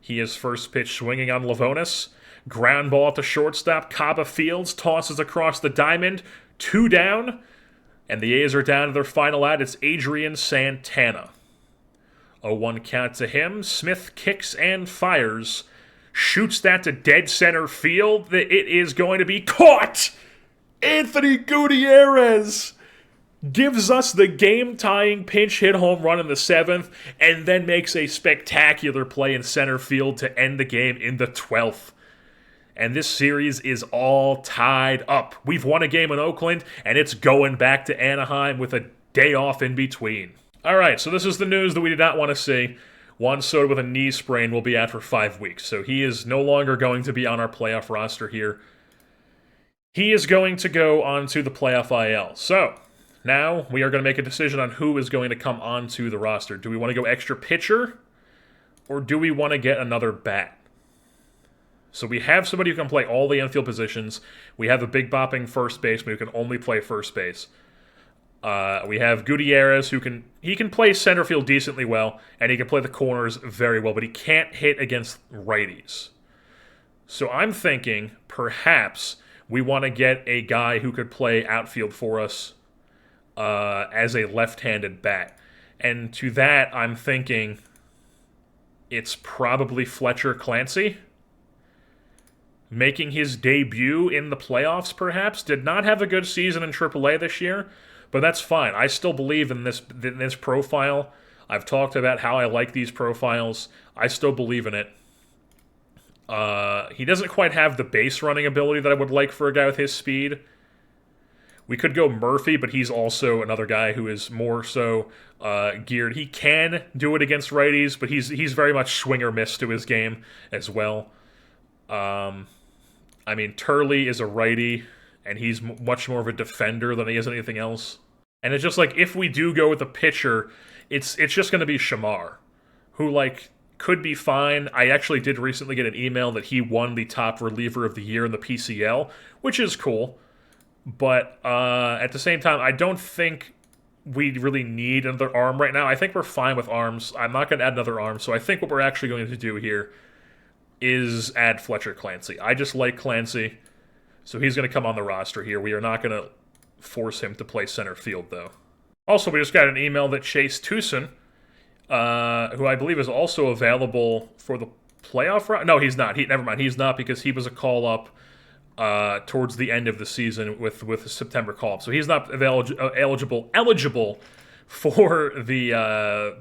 He is first pitch swinging on Lavonis. Ground ball to shortstop. Kaba fields, tosses across the diamond. 2 down. And the A's are down to their final out. It's Adrian Santana. 0-1 count to him. Smith kicks and fires. Shoots that to dead center field. It is going to be caught! Anthony Gutierrez gives us the game-tying pinch hit home run in the 7th, and then makes a spectacular play in center field to end the game in the 12th. And this series is all tied up. We've won a game in Oakland, and it's going back to Anaheim with a day off in between. All right, so this is the news that we did not want to see. Juan Soto with a knee sprain will be out for 5 weeks, so he is no longer going to be on our playoff roster here. He is going to go onto the playoff IL. So, now we are going to make a decision on who is going to come onto the roster. Do we want to go extra pitcher, or do we want to get another bat? So we have somebody who can play all the infield positions. We have a big bopping first baseman who can only play first base. We have Gutierrez who can play center field decently well, and he can play the corners very well, but he can't hit against righties. So I'm thinking perhaps we want to get a guy who could play outfield for us as a left-handed bat. And to that, I'm thinking it's probably Fletcher Clancy. Making his debut in the playoffs, perhaps. Did not have a good season in AAA this year, but that's fine. I still believe in this profile. I've talked about how I like these profiles. I still believe in it. He doesn't quite have the base running ability that I would like for a guy with his speed. We could go Murphy, but he's also another guy who is more so geared. He can do it against righties, but he's very much swing or miss to his game as well. I mean, Turley is a righty, and he's much more of a defender than he is anything else. And it's just like, if we do go with a pitcher, it's just going to be Shamar, who, like, could be fine. I actually did recently get an email that he won the top reliever of the year in the PCL, which is cool. But at the same time, I don't think we really need another arm right now. I think we're fine with arms. I'm not going to add another arm, so I think what we're actually going to do here is add Fletcher Clancy. I just like Clancy, so he's going to come on the roster here. We are not going to force him to play center field, though. Also, we just got an email that Chase Tucson, who I believe is also available for the playoff round. No, he's not. Never mind. He's not, because he was a call-up towards the end of the season with the September call-up. So he's not eligible for the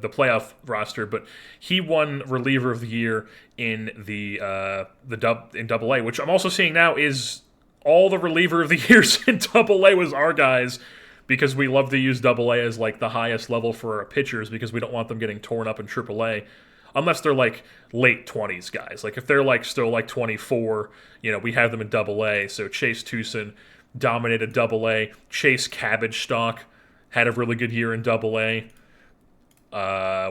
playoff roster, but he won reliever of the year in in Double-A, which I'm also seeing now is all the reliever of the years in Double-A was our guys, because we love to use Double-A as like the highest level for our pitchers, because we don't want them getting torn up in Triple-A, unless they're like late 20s guys. Like if they're like still like 24, we have them in Double-A. So Chase Tucson dominated Double-A. Chase Cabbage Stock had a really good year in Double-A.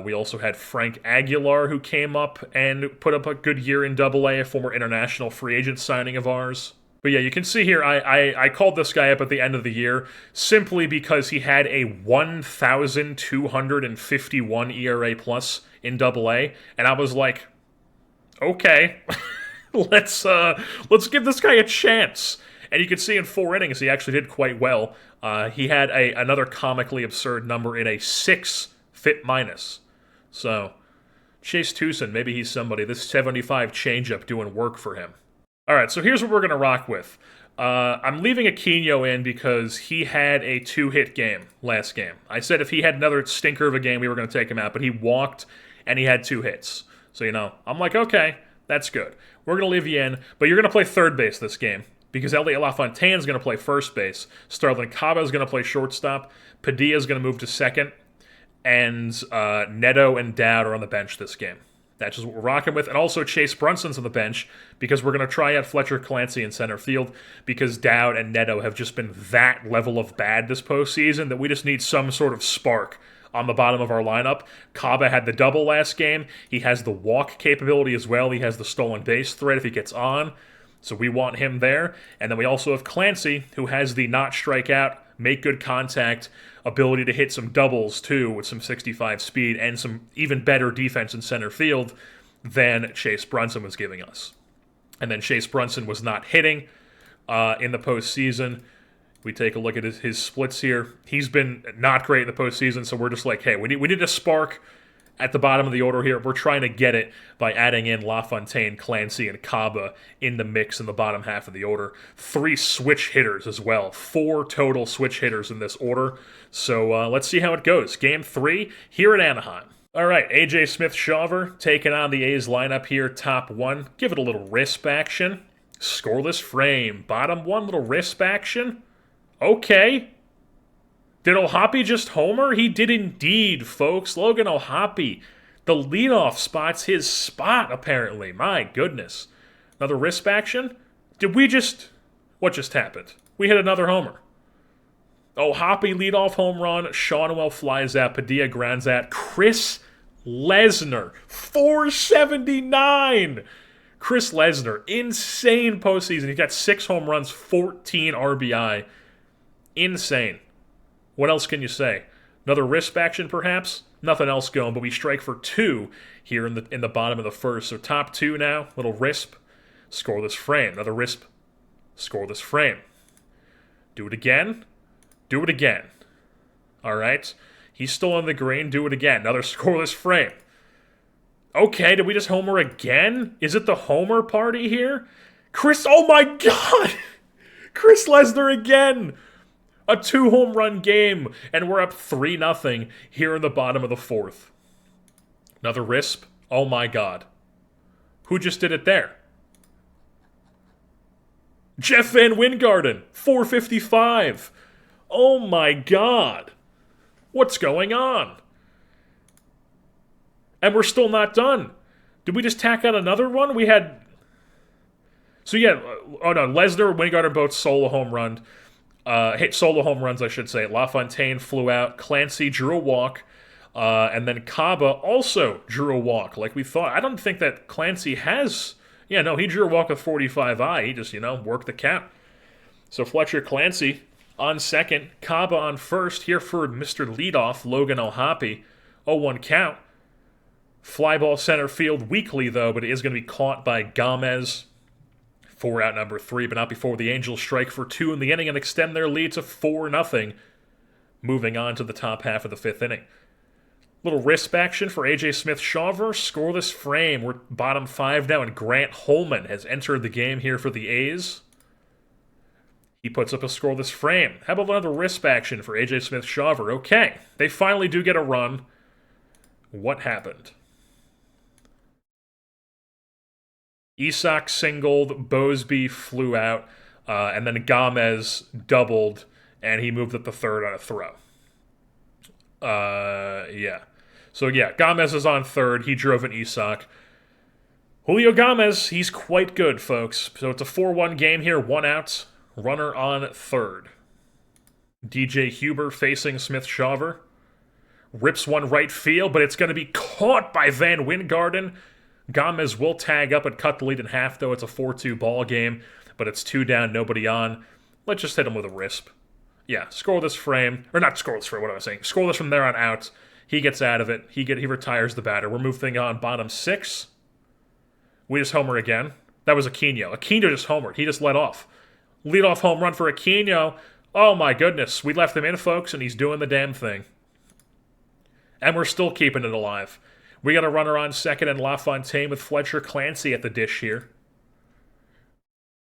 We also had Frank Aguilar, who came up and put up a good year in Double-A, a former international free agent signing of ours. But yeah, you can see here, I called this guy up at the end of the year simply because he had a 1,251 ERA plus in Double-A, and I was like, okay, let's give this guy a chance. And you can see in 4 innings, he actually did quite well. He had another comically absurd number in a 6 FIP minus. So, Chase Tucson, maybe he's somebody. This 75 changeup doing work for him. All right, so here's what we're going to rock with. I'm leaving Aquino in because he had a 2-hit game last game. I said if he had another stinker of a game, we were going to take him out, but he walked and he had 2 hits. So, I'm like, okay, that's good. We're going to leave you in, but you're going to play third base this game, because Elliot LaFontaine is going to play first base, Starlin Caba is going to play shortstop, Padilla is going to move to second, and Neto and Dowd are on the bench this game. That's just what we're rocking with. And also Chase Brunson's on the bench, because we're going to try out Fletcher Clancy in center field, because Dowd and Neto have just been that level of bad this postseason that we just need some sort of spark on the bottom of our lineup. Caba had the double last game. He has the walk capability as well. He has the stolen base threat if he gets on. So we want him there. And then we also have Clancy, who has the not strike out, make good contact, ability to hit some doubles too with some 65 speed and some even better defense in center field than Chase Brunson was giving us. And then Chase Brunson was not hitting in the postseason. We take a look at his splits here. He's been not great in the postseason, so we're just like, hey, we need a spark at the bottom of the order here. We're trying to get it by adding in LaFontaine, Clancy, and Caba in the mix in the bottom half of the order. 3 switch hitters as well. 4 total switch hitters in this order. So let's see how it goes. Game 3 here at Anaheim. All right, A.J. Smith-Shawver taking on the A's lineup here, top 1. Give it a little wrist action. Scoreless frame. Bottom 1, little wrist action. Okay. Did O'Hoppe just homer? He did indeed, folks. Logan O'Hoppe The leadoff spot's his spot, apparently. My goodness. Another wrist action? Did we just... What just happened? We hit another homer. Oh, Hoppy leadoff home run. Shonwell flies out. Padilla grounds out. Chris Lesnar, 479! Chris Lesnar, insane postseason. He got 6 home runs, 14 RBI. Insane. What else can you say? Another wrist action, perhaps? Nothing else going, but we strike for 2 here in the bottom of the first. So top 2 now, little risp, scoreless frame. Another risp, scoreless frame. Do it again. Do it again. All right. He's still on the green. Do it again. Another scoreless frame. Okay, did we just homer again? Is it the homer party here? Chris, oh my God! Chris Lesnar again! A 2-home run game, and we're up 3-0 here in the bottom of the fourth. Another risp. Oh my God. Who just did it there? Jeff Van Wingarden, 455. Oh my God. What's going on? And we're still not done. Did we just tack on another one? We had... So yeah, oh no, Lesnar, Wingarden both solo home run. Solo home runs, I should say. LaFontaine flew out. Clancy drew a walk. And then Caba also drew a walk, like we thought. I don't think that Clancy has... Yeah, no, he drew a walk with 45I. He just, worked the count. So Fletcher Clancy on second. Caba on first. Here for Mr. Leadoff, Logan O'Hoppe. 0-1 count. Fly ball center field weakly, though, but it is going to be caught by Gomez. 4 out number 3, but not before the Angels strike for 2 in the inning and extend their lead to 4-0. Moving on to the top half of the 5th inning. Little wrist action for A.J. Smith-Shawver. Scoreless frame. We're bottom 5 now, and Grant Holman has entered the game here for the A's. He puts up a scoreless frame. How about another wrist action for A.J. Smith-Shawver? Okay, they finally do get a run. What happened? Isak singled, Bosby flew out, and then Gomez doubled, and he moved up the third on a throw. Yeah. So yeah, Gomez is on third. He drove an Isak. Julio Gomez, he's quite good, folks. So it's a 4-1 game here, 1 out, runner on third. DJ Huber facing Smith-Shawver. Rips one right field, but it's going to be caught by Van Wingarden. Gomez will tag up and cut the lead in half, though. It's a 4-2 ball game, but it's 2 down, nobody on. Let's just hit him with a risp. Yeah, scoreless frame. Or not scoreless frame, what am I saying? Scoreless from there on out. He gets out of it. He retires the batter. We're moving on bottom 6. We just homer again. That was Aquino. Aquino just homered. He just let off. Leadoff home run for Aquino. Oh my goodness. We left him in, folks, and he's doing the damn thing. And we're still keeping it alive. We got a runner on second and LaFontaine with Fletcher Clancy at the dish here.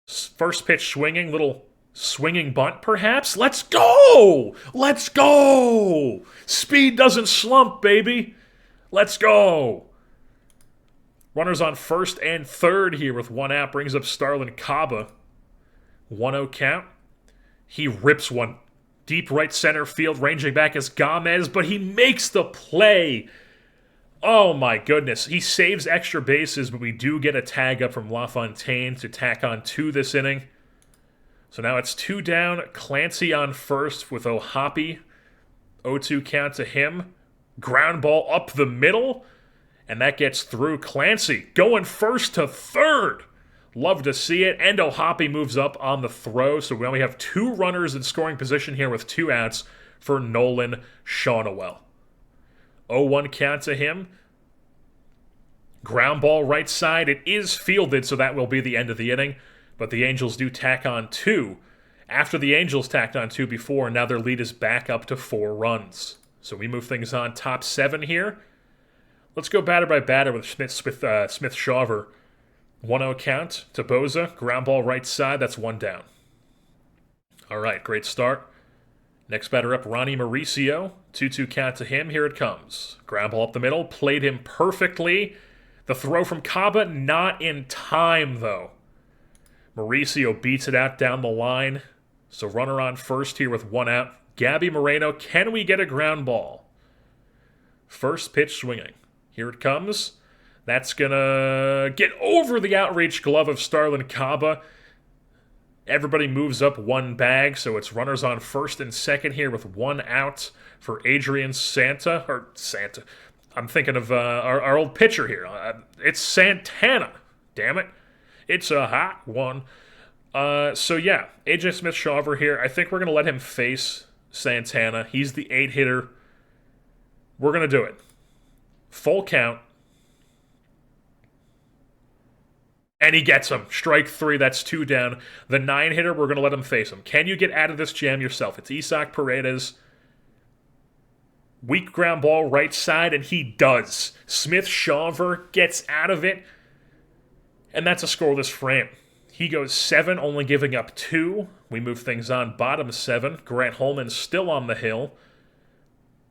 First pitch swinging, little swinging bunt perhaps. Let's go! Let's go! Speed doesn't slump, baby. Let's go! Runners on first and third here with 1 out. Brings up Starlin Caba. 1-0 count. He rips one deep right center field. Ranging back is Gomez, but he makes the play. Oh my goodness. He saves extra bases, but we do get a tag up from LaFontaine to tack on 2 this inning. So now it's 2 down. Clancy on first with O'Hoppe. 0-2 count to him. Ground ball up the middle. And that gets through. Clancy going first to third. Love to see it. And O'Hoppe moves up on the throw. So we only have 2 runners in scoring position here with 2 outs for Nolan Shonwell. 0-1 count to him. Ground ball right side. It is fielded, so that will be the end of the inning. But the Angels do tack on 2. After the Angels tacked on 2 before, now their lead is back up to 4 runs. So we move things on top 7 here. Let's go batter by batter with Smith-Shawver. 1-0 count to Boza. Ground ball right side. That's 1 down. All right, great start. Next batter up, Ronnie Mauricio. 2-2 count to him. Here it comes. Ground ball up the middle. Played him perfectly. The throw from Caba, not in time, though. Mauricio beats it out down the line. So runner on first here with 1 out. Gabby Moreno, can we get a ground ball? First pitch swinging. Here it comes. That's gonna get over the outreach glove of Starlin Kaba. Everybody moves up one bag, so it's runners on first and second here with one out for Adrian Santa. I'm thinking of our old pitcher here. It's Santana. Damn it. It's a hot one. So yeah, AJ Smith-Shawver here. I think we're going to let him face Santana. He's the 8-hitter. We're going to do it. Full count. And he gets him. Strike 3, that's 2 down. The 9-hitter, we're going to let him face him. Can you get out of this jam yourself? It's Isaac Paredes. Weak ground ball right side, and he does. Smith-Shawver gets out of it. And that's a scoreless frame. He goes 7, only giving up 2. We move things on. Bottom 7. Grant Holman still on the hill.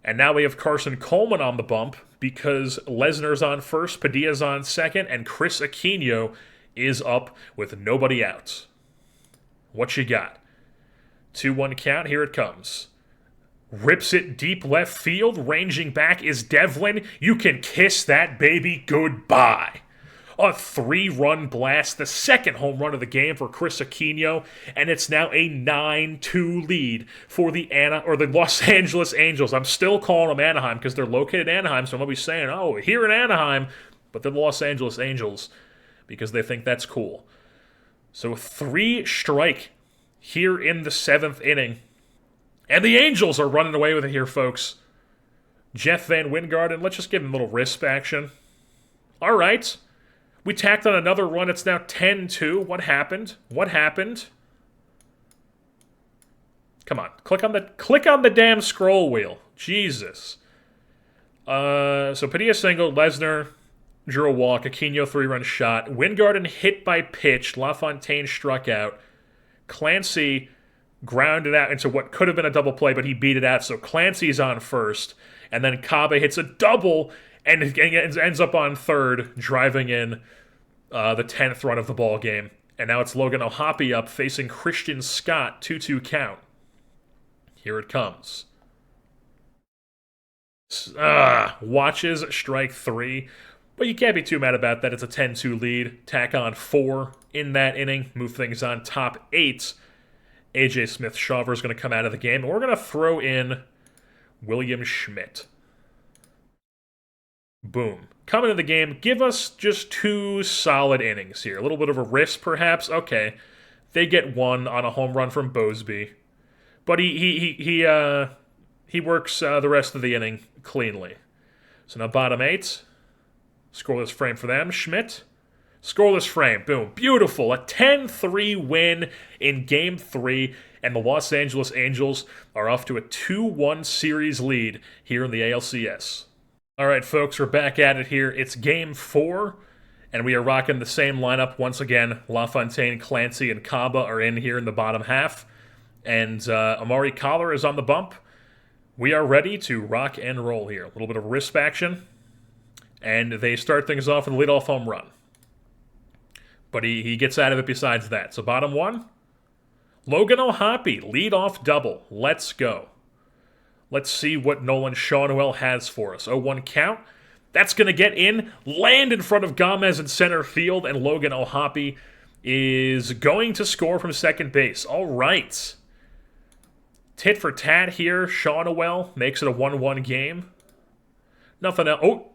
And now we have Carson Coleman on the bump because Lesnar's on first, Padilla's on second, and Chris Aquino is up with nobody out. What you got? 2-1 count. Here it comes. Rips it deep left field. Ranging back is Devlin. You can kiss that baby goodbye. A 3-run blast, the second home run of the game for Chris Aquino, and it's now a 9-2 lead for the Los Angeles Angels. I'm still calling them Anaheim because they're located in Anaheim, so I'm going to be saying, oh, here in Anaheim, but they're the Los Angeles Angels because they think that's cool. So 3 strike here in the 7th inning, and the Angels are running away with it here, folks. Jeff Van Wingard, and let's just give him a little wrist action. All right. We tacked on another run. It's now 10-2. What happened? What happened? Come on. Click on the damn scroll wheel. Jesus. So Padilla single, Lesnar drew a walk, Aquino 3-run shot. Wingard hit by pitch. LaFontaine struck out. Clancy grounded out into what could have been a double play, but he beat it out. So Clancy's on first. And then Kaba hits a double and ends up on third, driving in the 10th run of the ball game. And now it's Logan O'Hoppe up facing Christian Scott, 2-2 count. Here it comes. Watches strike 3. But you can't be too mad about that. It's a 10-2 lead. Tack on 4 in that inning. Move things on top 8. AJ Smith-Shawver is going to come out of the game. And we're going to throw in William Schmidt. Boom. Coming into the game, give us just 2 solid innings here. A little bit of a risk, perhaps. Okay. They get 1 on a home run from Bosby. But he works the rest of the inning cleanly. So now bottom 8. Scoreless frame for them. Schmidt. Scoreless frame. Boom. Beautiful. A 10-3 win in Game 3. And the Los Angeles Angels are off to a 2-1 series lead here in the ALCS. All right, folks, we're back at it here. It's Game 4, and we are rocking the same lineup once again. LaFontaine, Clancy, and Kaba are in here in the bottom half, and Amari Collar is on the bump. We are ready to rock and roll here. A little bit of wrist action, and they start things off with a leadoff home run. But he gets out of it besides that. So bottom 1, Logan O'Hoppe, leadoff double. Let's go. Let's see what Nolan Shawnuel has for us. 0-1 count. That's going to get in, land in front of Gomez in center field, and Logan O'Hoppe is going to score from second base. All right. Tit for tat here. Shawnuel makes it a 1-1 game. Nothing else. Oh,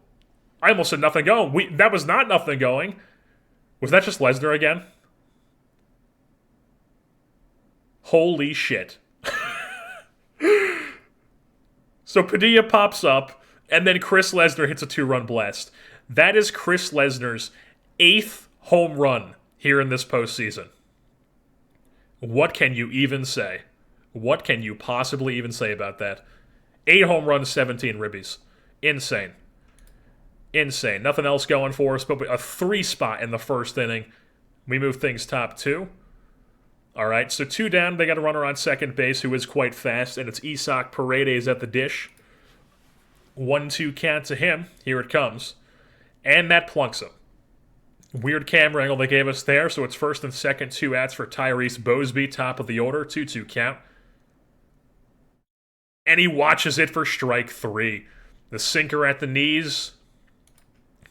I almost said nothing going. That was not nothing going. Was that just Lesnar again? Holy shit. So Padilla pops up, and then Chris Lesnar hits a 2-run blast. That is Chris Lesnar's 8th home run here in this postseason. What can you even say? What can you possibly even say about that? 8 home runs, 17 ribbies. Insane. Insane. Nothing else going for us, but a 3 spot in the first inning. We move things top 2. All right, so 2 down. They got a runner on second base who is quite fast, and it's Isaac Paredes at the dish. 1-2 count to him. Here it comes. And that plunks him. Weird camera angle they gave us there, so it's first and second, 2 outs for Tyrese Bosby, top of the order, 2-2 count. And he watches it for strike 3. The sinker at the knees.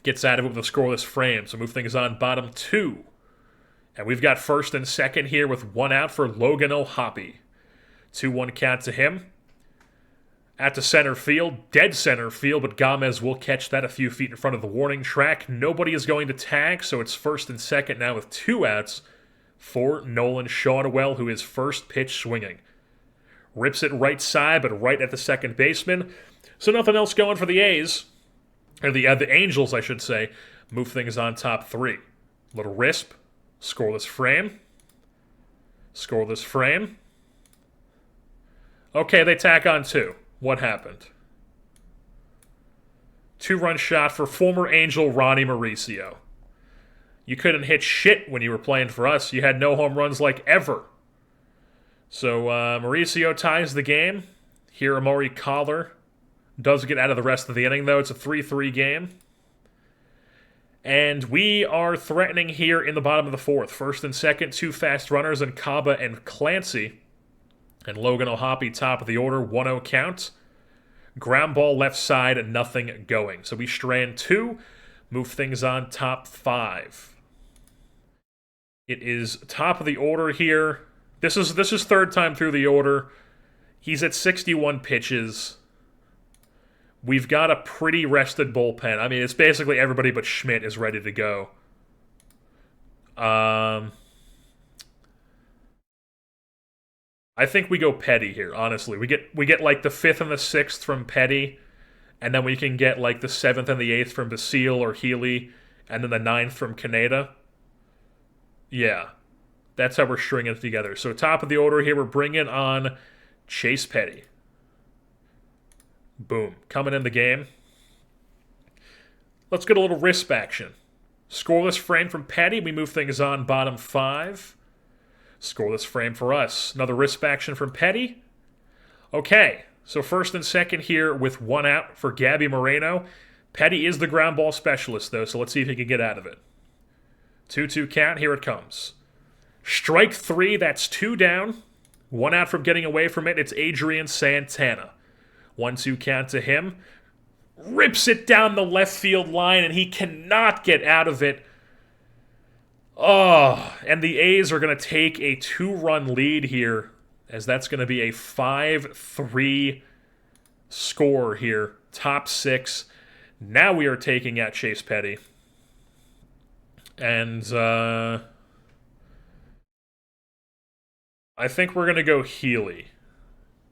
Gets out of it with a scoreless frame, so move things on bottom 2. And we've got first and second here with one out for Logan O'Hoppe. 2-1 count to him. At the center field, dead center field, but Gomez will catch that a few feet in front of the warning track. Nobody is going to tag, so it's first and second now with 2 outs for Nolan Shawnwell, who is first pitch swinging. Rips it right side, but right at the second baseman. So nothing else going for the A's. Or the Angels, I should say. Move things on top 3. Little risp. Scoreless frame. Scoreless frame. Okay, they tack on 2. What happened? 2-run shot for former Angel Ronnie Mauricio. You couldn't hit shit when you were playing for us. You had no home runs like ever. So Mauricio ties the game. Here Amari Collar does get out of the rest of the inning, though. It's a 3-3 game. And we are threatening here in the bottom of the 4th. First and second, 2 fast runners in Kaba and Clancy. And Logan O'Hoppe top of the order, 1-0 count. Ground ball left side, nothing going. So we strand 2, move things on top 5. It is top of the order here. This is third time through the order. He's at 61 pitches. We've got a pretty rested bullpen. I mean, it's basically everybody but Schmidt is ready to go. I think we go Petty here, honestly. We get like the 5th and the 6th from Petty, and then we can get like the 7th and the 8th from Basile or Healy, and then the 9th from Kaneda. Yeah, that's how we're stringing it together. So top of the order here, we're bringing on Chase Petty. Boom. Coming in the game. Let's get a little wrist action. Scoreless frame from Petty. We move things on bottom 5. Scoreless frame for us. Another wrist action from Petty. Okay, so first and second here with 1 out for Gabby Moreno. Petty is the ground ball specialist, though, so let's see if he can get out of it. 2-2 count. Here it comes. Strike 3. That's 2 down. 1 out from getting away from it. It's Adrian Santana. 1-2 count to him. Rips it down the left field line, and he cannot get out of it. Oh, and the A's are going to take a 2-run lead here, as that's going to be a 5-3 score here. Top 6. Now we are taking out Chase Petty. And I think we're going to go Healy.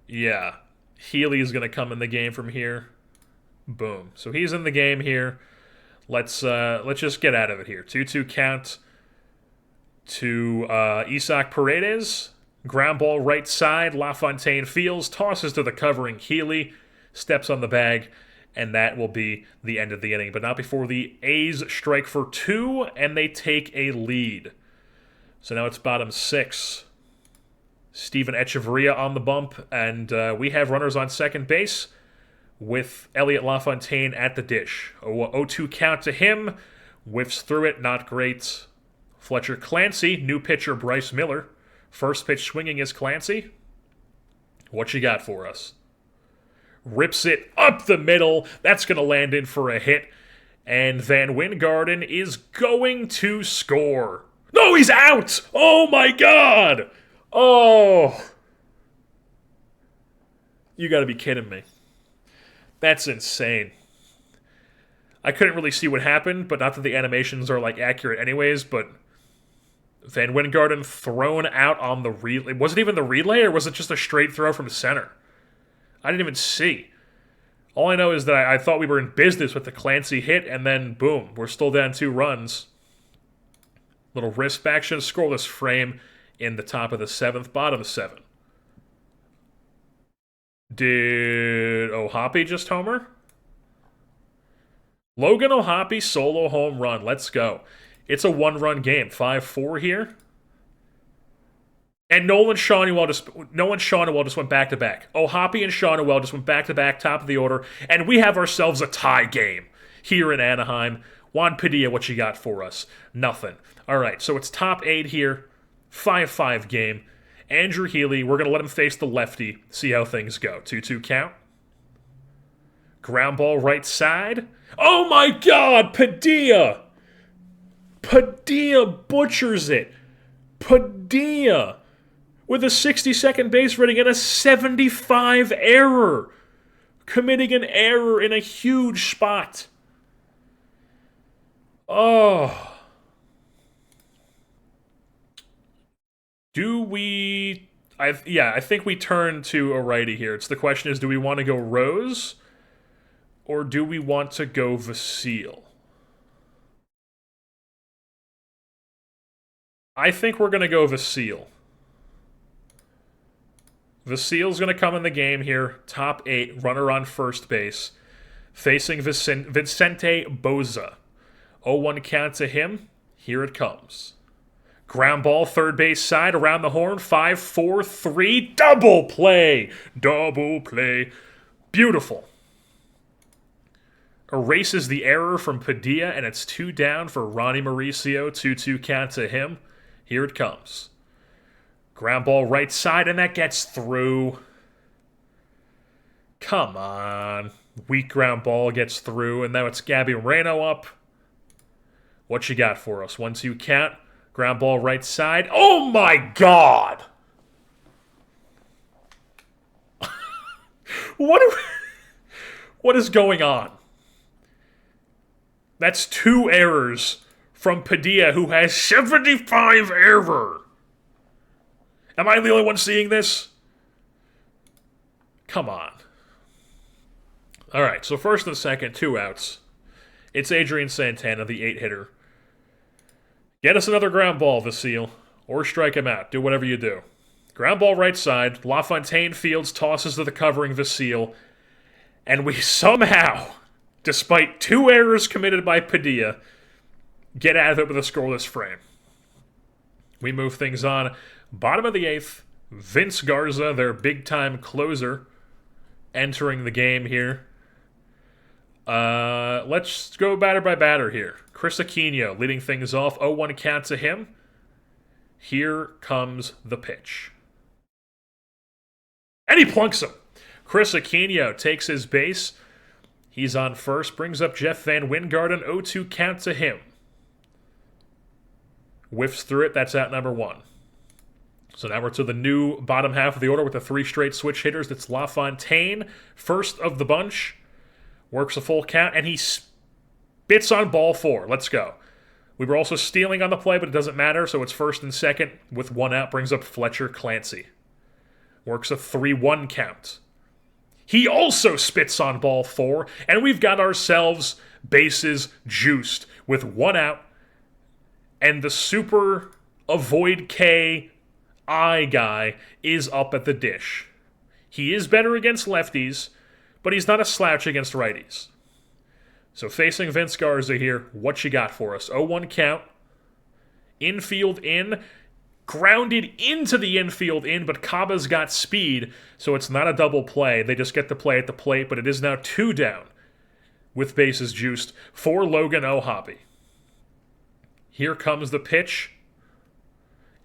Yeah, Healy is going to come in the game from here. Boom. So he's in the game here. Let's just get out of it here. 2-2 count to Isaac Paredes. Ground ball right side. LaFontaine fields. Tosses to the covering Healy. Steps on the bag. And that will be the end of the inning. But not before the A's strike for 2. And they take a lead. So now it's bottom 6. Steven Echeverria on the bump. And we have runners on second base with Elliot LaFontaine at the dish. 0-2 count to him. Whiffs through it. Not great. Fletcher Clancy, new pitcher Bryce Miller. First pitch swinging is Clancy. What you got for us? Rips it up the middle. That's going to land in for a hit. And Van Wingarden is going to score. No, he's out! Oh my god! Oh! You gotta be kidding me. That's insane. I couldn't really see what happened, but not that the animations are like accurate anyways, but Van Wingarden thrown out on the relay. Was it even the relay, or was it just a straight throw from center? I didn't even see. All I know is that I thought we were in business with the Clancy hit, and then, boom, we're still down 2 runs. Little wrist action, scoreless frame in the top of the 7th, bottom 7. Did O'Hoppe just homer? Logan O'Hoppe solo home run. Let's go. It's a 1-run game. 5-4 here. And Nolan Shawnwell just went back-to-back. O'Hoppe and Shawnwell just went back-to-back, top of the order. And we have ourselves a tie game here in Anaheim. Juan Padilla, what you got for us? Nothing. All right, so it's top 8 here. 5-5 game. Andrew Healy, we're going to let him face the lefty, see how things go. 2-2 count. Ground ball right side. Oh my God, Padilla! Padilla butchers it. Padilla with a 60-second base running and a 75 error. Committing an error in a huge spot. Oh. Do we... I think we turn to a righty here. It's the question is, do we want to go Rose or do we want to go Vasile? I think we're going to go Vasile. Vasile's going to come in the game here. Top 8, runner on first base. Facing Vicente Boza. 0-1 count to him. Here it comes. Ground ball, third base side, around the horn. 5-4-3. Double play. Double play. Beautiful. Erases the error from Padilla, and it's 2 down for Ronnie Mauricio. 2-2 count to him. Here it comes. Ground ball right side, and that gets through. Come on. Weak ground ball gets through, and now it's Gabby Moreno up. What you got for us? 1-2 count. Ground ball right side. Oh my God! What is going on? That's 2 errors from Padilla, who has 75 error. Am I the only one seeing this? Come on. All right, so first and second, 2 outs. It's Adrian Santana, the 8-hitter. Get us another ground ball, Vasile, or strike him out. Do whatever you do. Ground ball right side. LaFontaine fields, tosses to the covering Vasile, and we somehow, despite 2 errors committed by Padilla, get out of it with a scoreless frame. We move things on. Bottom of the 8th, Vince Garza, their big-time closer, entering the game here. Let's go batter by batter here. Chris Aquino leading things off. 0-1 count to him. Here comes the pitch. And he plunks him. Chris Aquino takes his base. He's on first. Brings up Jeff Van Wingarden. 0-2 count to him. Whiffs through it. That's out number 1. So now we're to the new bottom half of the order with the 3 straight switch hitters. That's LaFontaine, first of the bunch. Works a full count, and he spits on ball 4. Let's go. We were also stealing on the play, but it doesn't matter, so it's first and second with 1 out. Brings up Fletcher Clancy. Works a 3-1 count. He also spits on ball 4, and we've got ourselves bases juiced with 1 out, and the super avoid K guy is up at the dish. He is better against lefties, but he's not a slouch against righties. So facing Vince Garza here, what you got for us? 0-1 count. Infield in. Grounded into the infield in, but Caba's got speed, so it's not a double play. They just get the play at the plate, but it is now 2 down with bases juiced for Logan O'Hoppe. Here comes the pitch.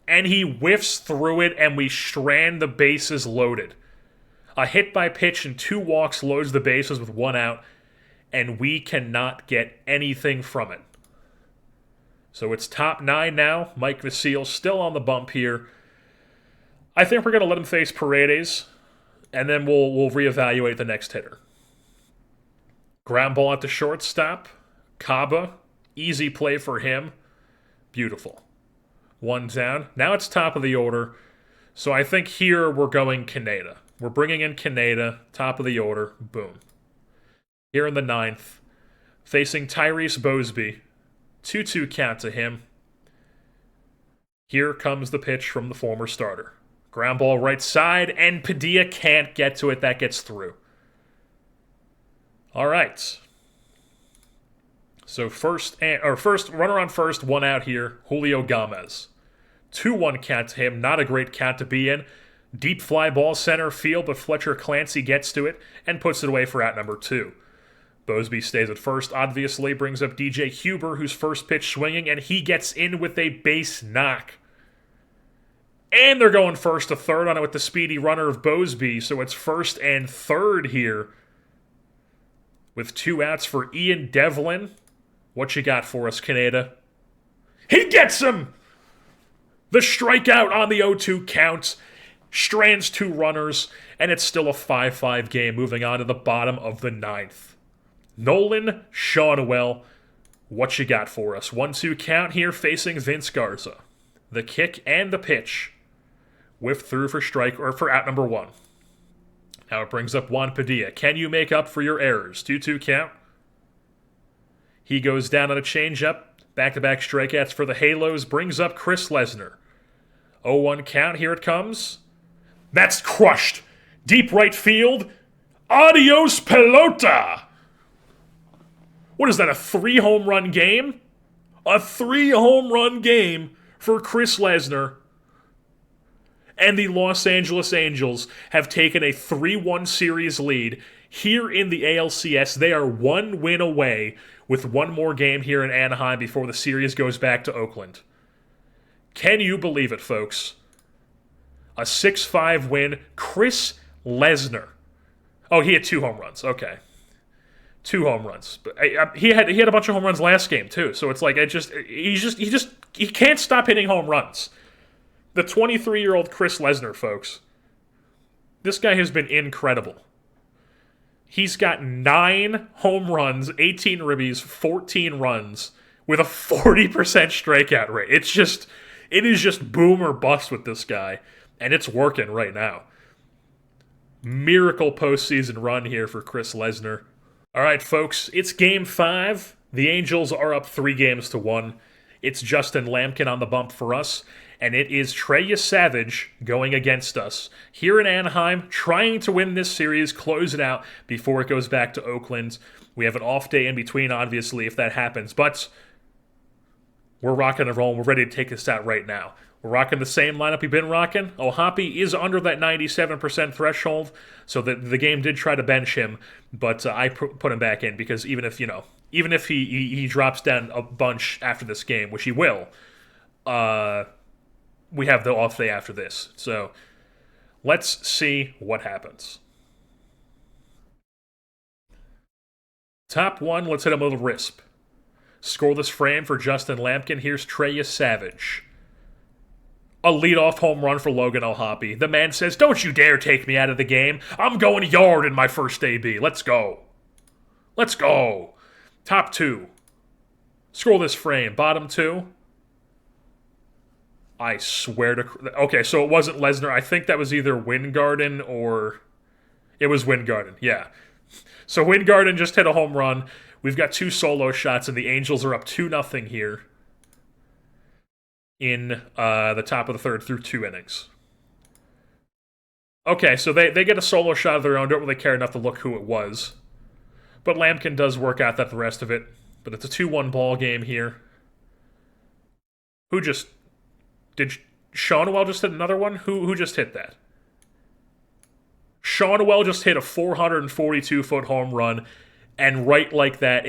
And he whiffs through it, and we strand the bases loaded. A hit by pitch and 2 walks loads the bases with 1 out, and we cannot get anything from it. So it's top 9 now. Mike Vasile still on the bump here. I think we're going to let him face Paredes, and then we'll reevaluate the next hitter. Ground ball at the shortstop. Caba. Easy play for him. Beautiful. 1 down. Now it's top of the order. So I think here we're going Kaneda. We're bringing in Kaneda, top of the order. Boom. Here in the 9th, facing Tyrese Bosby. 2-2 count to him. Here comes the pitch from the former starter. Ground ball right side, and Padilla can't get to it. That gets through. All right. So first runner on first, 1 out here. Julio Gomez. 2-1 count to him. Not a great count to be in. Deep fly ball center field, but Fletcher Clancy gets to it and puts it away for out number 2. Bosby stays at first, obviously, brings up DJ Huber, who's first pitch swinging, and he gets in with a base knock. And they're going first to third on it with the speedy runner of Bosby, so it's first and third here. with 2 outs for Ian Devlin. What you got for us, Canada? He gets him! The strikeout on the 0-2 count. Strands 2 runners, and it's still a 5-5 game moving on to the bottom of the 9th. Nolan Shawnuel, what you got for us? 1-2 count here facing Vince Garza. The kick and the pitch. Whiff through for strike, or for out number 1. Now it brings up Juan Padilla. Can you make up for your errors? 2-2 count. He goes down on a changeup. Back-to-back strikeouts for the Halos. Brings up Chris Lesnar. 0-1 count. Here it comes. That's crushed. Deep right field. Adios, pelota. What is that, a 3-home run game? A 3-home run game for Chris Lesnar. And the Los Angeles Angels have taken a 3-1 series lead. Here in the ALCS, they are 1 win away with 1 more game here in Anaheim before the series goes back to Oakland. Can you believe it, folks? A 6-5 win. Chris Lesnar. Oh, he had 2 home runs. Okay. 2 home runs. But he had a bunch of home runs last game too. So it's like he can't stop hitting home runs. The 23-year-old Chris Lesnar, folks. This guy has been incredible. He's got 9 home runs, 18 ribbies, 14 runs with a 40% strikeout rate. It is just boom or bust with this guy, and it's working right now. Miracle postseason run here for Chris Lesnar. All right, folks, it's Game 5. The Angels are up 3-1. It's Justin Lampkin on the bump for us, and it is Trey Savage going against us here in Anaheim, trying to win this series, close it out before it goes back to Oakland. We have an off day in between, obviously, if that happens, but we're rocking and rolling. We're ready to take this out right now. We're rocking the same lineup we've been rocking. Ohapi is under that 97% threshold, so the game did try to bench him, but I put him back in because even if he drops down a bunch after this game, which he will, we have the off day after this. So let's see what happens. Top 1, let's hit him with a risp. Scoreless frame for Justin Lampkin. Here's Trey Savage. A leadoff home run for Logan Ohapi. The man says, "Don't you dare take me out of the game. I'm going yard in my first AB. Let's go. Let's go." Top 2. Scoreless frame. Bottom 2. I swear to... Okay, so it wasn't Lesnar. I think that was either Wingarden or... It was Wingarden, yeah. So Wingarden just hit a home run. We've got 2 solo shots, and the Angels are up 2-0 here in the top of the 3rd through 2 innings. Okay, so they get a solo shot of their own. Don't really care enough to look who it was. But Lampkin does work out the rest of it. But it's a 2-1 ball game here. Who just... Did Shawnuel just hit another one? Who just hit that? Shawnuel just hit a 442-foot home run. And right like that,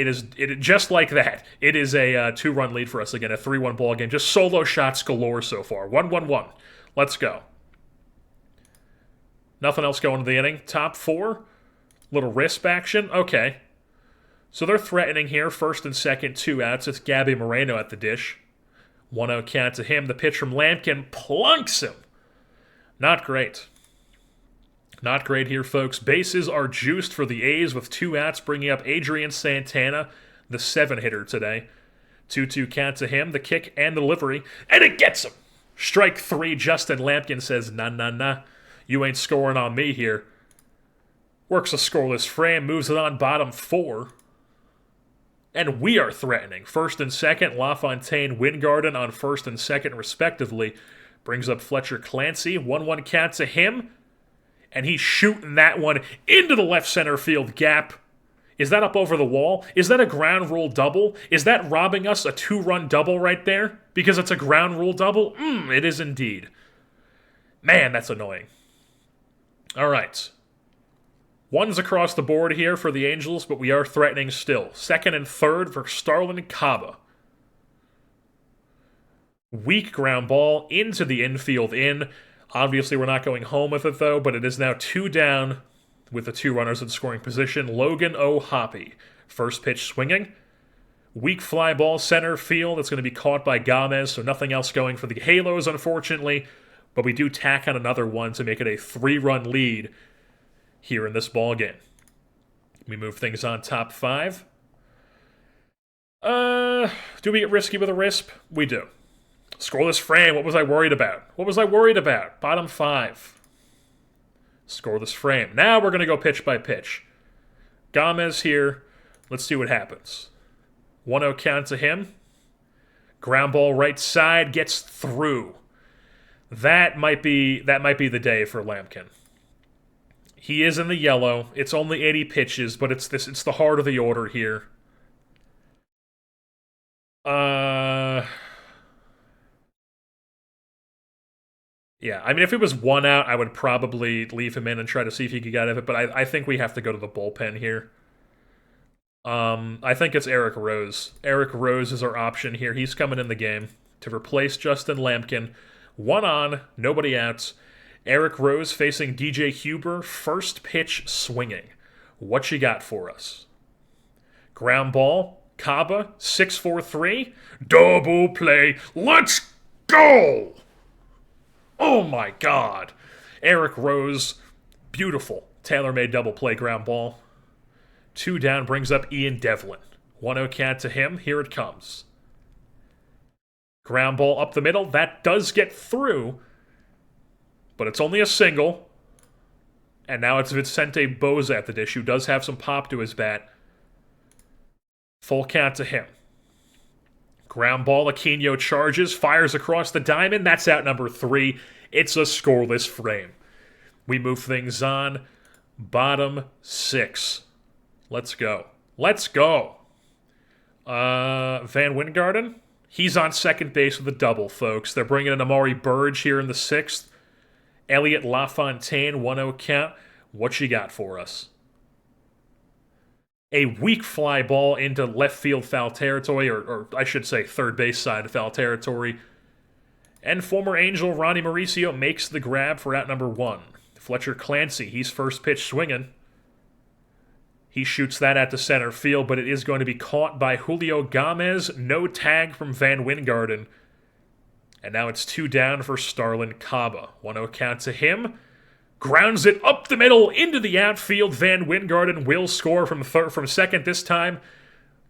just like that, it is a 2-run lead for us again, a 3-1 ball game. Just solo shots galore so far. 1-1-1. Let's go. Nothing else going to the inning. Top 4. Little wrist action. Okay. So they're threatening here. 1st and 2nd, 2 outs. It's Gabby Moreno at the dish. 1-0 count to him. The pitch from Lampkin plunks him. Not great. Not great here, folks. Bases are juiced for the A's with 2 outs, bringing up Adrian Santana, the 7-hitter today. 2-2 count to him, the kick and the delivery, and it gets him! Strike 3, Justin Lampkin says, nah, you ain't scoring on me here. Works a scoreless frame, moves it on bottom 4. And we are threatening. 1st and 2nd, LaFontaine, Wingarden on 1st and 2nd, respectively. Brings up Fletcher Clancy, 1-1 count to him. And he's shooting that one into the left center field gap. Is that up over the wall? Is that a ground rule double? Is that robbing us a 2-run double right there? Because it's a ground rule double? It is indeed. Man, that's annoying. All right. 1's across the board here for the Angels, but we are threatening still. 2nd and 3rd for Starlin Caba. Weak ground ball into the infield in. Obviously, we're not going home with it, though, but it is now 2 down with the 2 runners in scoring position. Logan OOTP. First pitch swinging. Weak fly ball center field. It's going to be caught by Gomez, so nothing else going for the Halos, unfortunately. But we do tack on another one to make it a 3-run lead here in this ball game. We move things on top 5. Do we get risky with a RISP? We do. Scoreless frame. What was I worried about? Bottom 5. Scoreless frame. Now we're going to go pitch by pitch. Gomez here. Let's see what happens. 1-0 count to him. Ground ball right side gets through. That might be the day for Lampkin. He is in the yellow. It's only 80 pitches, but it's the heart of the order here. Yeah, I mean, if it was 1 out, I would probably leave him in and try to see if he could get out of it, but I think we have to go to the bullpen here. I think it's Eric Rose. Eric Rose is our option here. He's coming in the game to replace Justin Lampkin. 1 on, nobody out. Eric Rose facing DJ Huber. First pitch swinging. What you got for us? Ground ball. Kaba. 6-4-3. Double play. Let's go! Oh my God. Eric Rose. Beautiful. Tailor-made double play ground ball. 2 down brings up Ian Devlin. 1-0 count to him. Here it comes. Ground ball up the middle. That does get through. But it's only a single. And now it's Vicente Boza at the dish, who does have some pop to his bat. Full count to him. Ground ball. Aquino charges. Fires across the diamond. That's out number 3. It's a scoreless frame. We move things on. Bottom 6. Let's go. Let's go. Van Wingarden. He's on second base with a double, folks. They're bringing in Amari Burge here in the 6th. Elliot LaFontaine, 1-0 count. What you got for us? A weak fly ball into left field foul territory, or I should say third base side of foul territory. And former Angel Ronnie Mauricio makes the grab for out number 1. Fletcher Clancy, he's first pitch swinging. He shoots that at the center field, but it is going to be caught by Julio Gomez. No tag from Van Wingarden. And now it's 2 down for Starlin Kaba. 1-0 count to him. Grounds it up the middle into the outfield. Van Wingarden will score from second this time.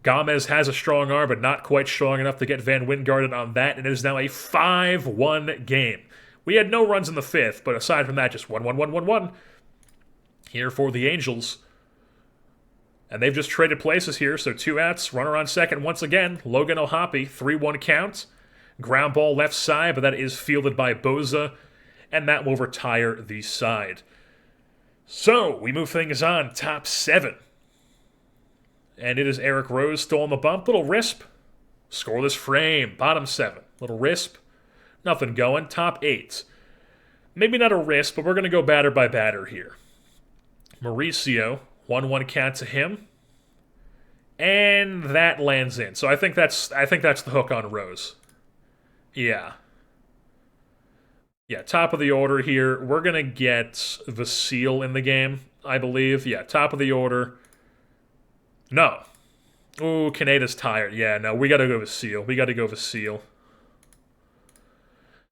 Gomez has a strong arm, but not quite strong enough to get Van Wingarden on that. And it is now a 5-1 game. We had no runs in the 5th, but aside from that, just 1-1-1-1-1 here for the Angels. And they've just traded places here, so 2 outs, runner on second once again. Logan OOTP, 3-1 count. Ground ball left side, but that is fielded by Boza, and that will retire the side. So, we move things on, top 7. And it is Eric Rose still on the bump. Little risp. Scoreless frame, bottom 7. Little risp. Nothing going, top 8. Maybe not a risp, but we're going to go batter by batter here. Mauricio. 1-1 count to him. And that lands in. So I think that's the hook on Rose. Yeah. Yeah, top of the order here. We're going to get Vasile in the game, I believe. Yeah, top of the order. No. Ooh, Kaneda's tired. Yeah, no, we got to go Vasile.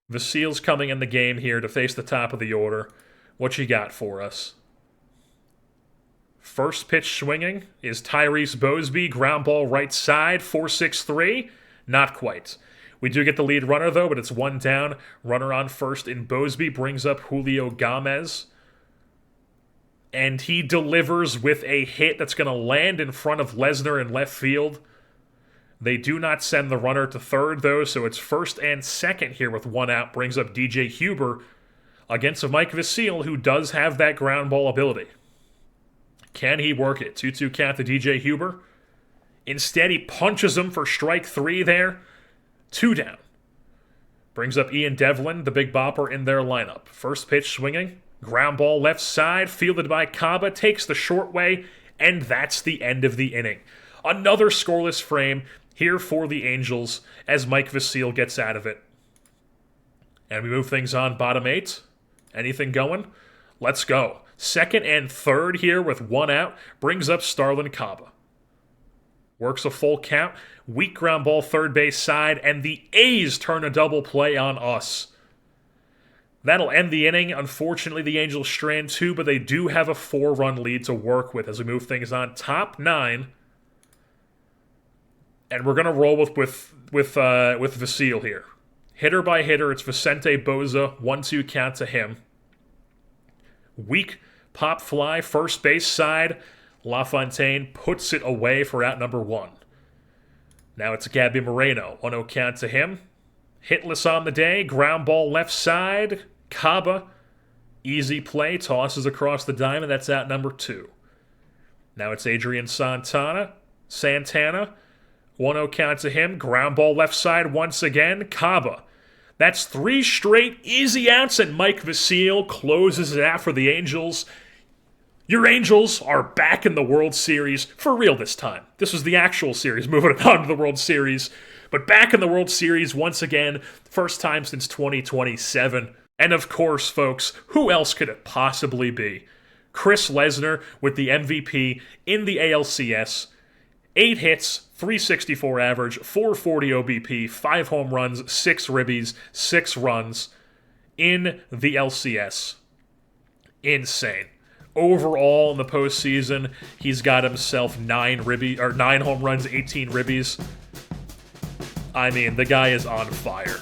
Vasile's coming in the game here to face the top of the order. What you got for us? First pitch swinging is Tyrese Bosby, ground ball right side, 4-6-3. Not quite. We do get the lead runner, though, but it's 1 down. Runner on first in Bosby brings up Julio Gomez. And he delivers with a hit that's going to land in front of Lesnar in left field. They do not send the runner to third, though, so it's first and second here with 1 out. Brings up DJ Huber against a Mike Vasile, who does have that ground ball ability. Can he work it? 2-2 count to DJ Huber. Instead, he punches him for strike 3 there. 2 down. Brings up Ian Devlin, the big bopper, in their lineup. First pitch swinging. Ground ball left side, fielded by Kaba. Takes the short way, and that's the end of the inning. Another scoreless frame here for the Angels as Mike Vasile gets out of it. And we move things on, bottom 8. Anything going? Let's go. Second and third here with one out. Brings up Starlin Caba. Works a full count. Weak ground ball third base side. And the A's turn a double play on us. That'll end the inning. Unfortunately, the Angels strand 2, but they do have a 4-run lead to work with as we move things on. Top 9. And we're going to roll with Vasile here. Hitter by hitter, it's Vicente Boza. 1-2 count to him. Weak pop fly, first base side. LaFontaine puts it away for out number 1. Now it's Gabby Moreno. 1-0 count to him. Hitless on the day, ground ball left side. Caba, easy play, tosses across the diamond. That's out number 2. Now it's Adrian Santana. 1-0 count to him. Ground ball left side once again. Caba. That's 3 straight easy outs, and Mike Vasile closes it out for the Angels. Your Angels are back in the World Series, for real this time. This was the actual series, moving on to the World Series. But back in the World Series once again, first time since 2027. And of course, folks, who else could it possibly be? Chris Lesnar with the MVP in the ALCS. 8 hits, 364 average, 440 OBP, 5 home runs, 6 ribbies, 6 runs in the LCS. Insane. Overall in the postseason, he's got himself 9 home runs, 18 ribbies. I mean, the guy is on fire.